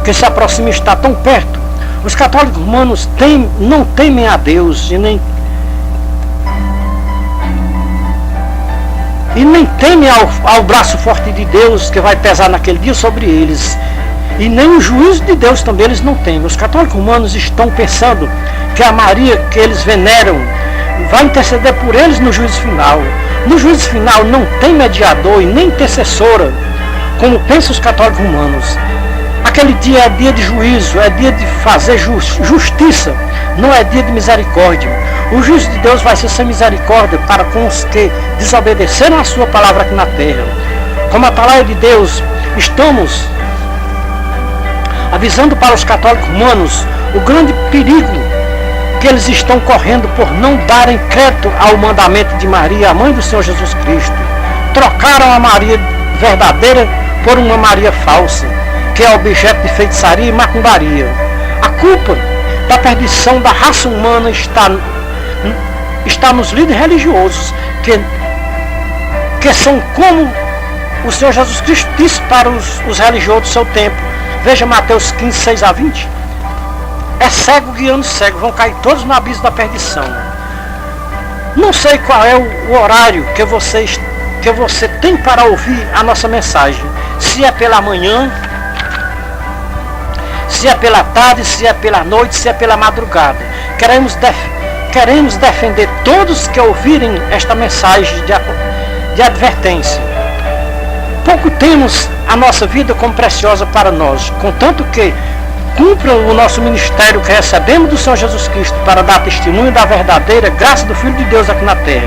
que se aproxima e está tão perto. Os católicos romanos não temem a Deus e nem temem ao braço forte de Deus que vai pesar naquele dia sobre eles. E nem o juízo de Deus também eles não temem. Os católicos romanos estão pensando que a Maria que eles veneram vai interceder por eles no juízo final. No juízo final não tem mediador e nem intercessora, como pensam os católicos romanos. Aquele dia é dia de juízo, é dia de fazer justiça, não é dia de misericórdia. O juízo de Deus vai ser sem misericórdia para com os que desobedeceram a sua palavra aqui na terra. Como a palavra de Deus, estamos avisando para os católicos romanos o grande perigo que eles estão correndo por não darem crédito ao mandamento de Maria, a mãe do Senhor Jesus Cristo. Trocaram a Maria verdadeira por uma Maria falsa, que é objeto de feitiçaria e macumbaria. A culpa da perdição da raça humana está nos líderes religiosos, que são como o Senhor Jesus Cristo disse para os religiosos do seu tempo. Veja Mateus 15:6-20. É cego guiando cego, vão cair todos no abismo da perdição. Não sei qual é o horário que você tem para ouvir a nossa mensagem. Se é pela manhã, se é pela tarde, se é pela noite, se é pela madrugada. Queremos defender todos que ouvirem esta mensagem de advertência. Pouco temos a nossa vida como preciosa para nós, contanto que cumpra o nosso ministério que recebemos do Senhor Jesus Cristo para dar testemunho da verdadeira graça do Filho de Deus aqui na terra.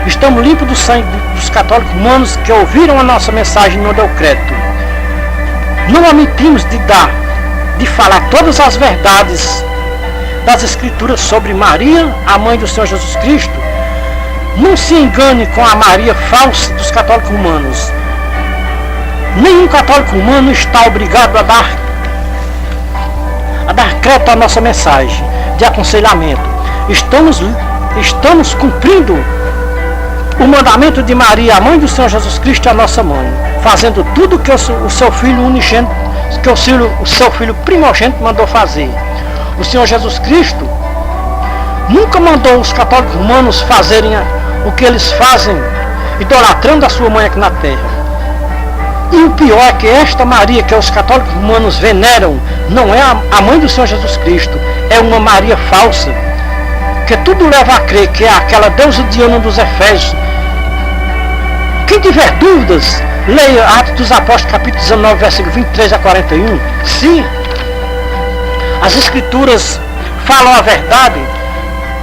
Estamos limpos do sangue dos católicos romanos que ouviram a nossa mensagem e não deu crédito. Não omitimos de falar todas as verdades das Escrituras sobre Maria, a mãe do Senhor Jesus Cristo. Não se engane com a Maria falsa dos católicos romanos. Nenhum católico romano está obrigado a dar crédito à nossa mensagem de aconselhamento. Estamos cumprindo o mandamento de Maria, a mãe do Senhor Jesus Cristo, a nossa mãe, fazendo tudo que o seu filho unigênito, que o seu filho primogênito mandou fazer. O Senhor Jesus Cristo nunca mandou os católicos romanos fazerem o que eles fazem, idolatrando a sua mãe aqui na terra. E o pior é que esta Maria que os católicos romanos veneram não é a mãe do Senhor Jesus Cristo, é uma Maria falsa, que tudo leva a crer que é aquela deusa Diana dos Efésios. Quem tiver dúvidas, leia Atos dos Apóstolos, capítulo 19, versículo 23-41. Se as Escrituras falam a verdade,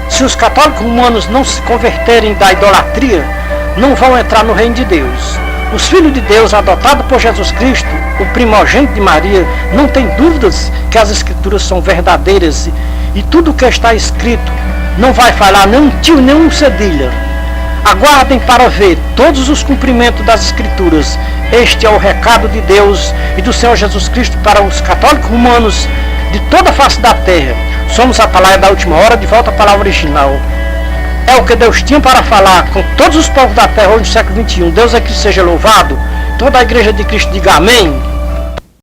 se os católicos romanos não se converterem da idolatria, não vão entrar no reino de Deus. Os filhos de Deus, adotados por Jesus Cristo, o primogênito de Maria, não tem dúvidas que as Escrituras são verdadeiras e tudo o que está escrito não vai falar nem um tio, nem um cedilha. Aguardem para ver todos os cumprimentos das Escrituras. Este é o recado de Deus e do Senhor Jesus Cristo para os católicos romanos de toda a face da terra. Somos a palavra da última hora, de volta à palavra original. é o que Deus tinha para falar com todos os povos da terra hoje no século XXI. Deus é que seja louvado. Toda a igreja de Cristo diga amém.